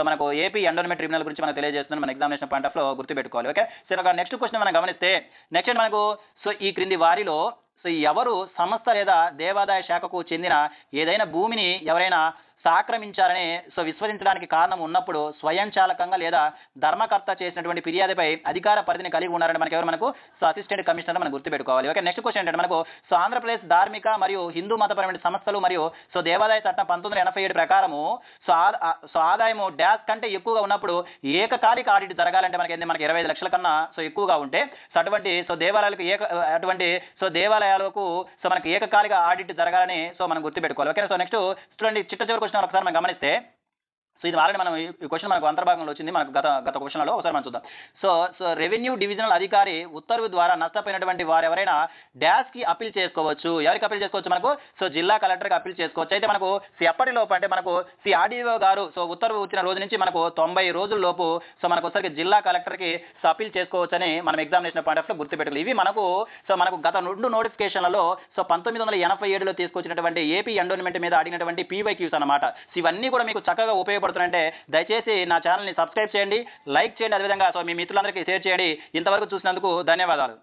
మనకు ఏపీ ఎండోన్మెంట్ ట్రిబ్యునల్ గురించి మనం తెలియజేస్తుంది మన ఎగ్జామినేషన్ పాయింట్ ఆఫ్ లో గుర్తుపెట్టుకోవాలి. ఓకే సో నెక్స్ట్ క్వశ్చన్ మనం గమనిస్తే నెక్స్ట్ మనకు సో ఈ క్రింది వారిలో సో ఎవరు సంస్థ లేదా దేవాదాయ శాఖకు చెందిన ఏదైనా భూమిని ఎవరైనా సాక్రమించారని విశ్వసించడానికి కారణం ఉన్నప్పుడు స్వయంచాలకంగా లేదా ధర్మకర్త చేసినటువంటి ఫిర్యాదుపై అధికార పరిధిని కలిగి ఉన్నారని మనకు అసిస్టెంట్ కమిషనర్ మనం గుర్తుపెట్టుకోవాలి. ఓకే, నెక్స్ట్ క్వశ్చన్ ఏంటంటే మనకు ఆంధ్రప్రదేశ్ ధార్మిక మరియు హిందూ మతపరమైన సంస్థలు మరియు దేవాదాయ చట్టం 1987 ప్రకారము ఆదాయము డాష్ కంటే ఎక్కువగా ఉన్నప్పుడు ఏకకాలిక ఆడిట్ జరగాలంటే మనకి 25 లక్షల కన్నా ఎక్కువగా ఉంటే అటువంటి దేవాలయాలకు దేవాలయాలకు మనకి ఏకకాలిక ఆడిట్ జరగాలని మనం గుర్తుపెట్టుకోవాలి. ఓకే, నెక్స్ట్ చూడండి చిట్ట చివరి క్వశ్చన్ ఒకసారి మనం గమనిస్తే ఇది ఆల్రెడీ మనం ఈ క్వశ్చన్ మనకు అంతర్భాగంలో వచ్చింది మనకు గత క్వశ్చన్లో ఒకసారి మనం చూద్దాం. రెవెన్యూ డివిజనల్ అధికారి ఉత్తర్వు ద్వారా నష్టపోయినటువంటి వారు ఎవరైనా డాష్కి అప్పీల్ చేసుకోవచ్చు. ఎవరికి అప్పీల్ చేసుకోవచ్చు? మనకు జిల్లా కలెక్టర్కి అప్పీల్ చేసుకోవచ్చు. అయితే మనకు ఎప్పటిలోపు అంటే మనకు ఆర్డీఓ గారు ఉత్తర్వు వచ్చిన రోజు నుంచి మనకు 90 రోజుల లోపు మనకు ఒకసారి జిల్లా కలెక్టర్కి అప్పీల్ చేసుకోవచ్చని మనం ఎగ్జామినేషన్ పాయింట్ ఆఫ్ లో గుర్తుపెట్టుకోవాలి. ఇవి మనకు గత 2 నోటిఫికేషన్లలో 1987లో తీసుకొచ్చినటువంటి ఏపీ ఎండోన్మెంట్ మీద అడిగినటువంటి PYQs అన్నమాట. ఇవన్నీ కూడా మీకు చక్కగా ఉపయోగపడుతుంది. దయచేసి నా ఛానల్ని సబ్స్క్రైబ్ చేయండి, లైక్ చేయండి, అదేవిధంగా మీ మిత్రులందరికీ షేర్ చేయండి. ఇంతవరకు చూసినందుకు ధన్యవాదాలు.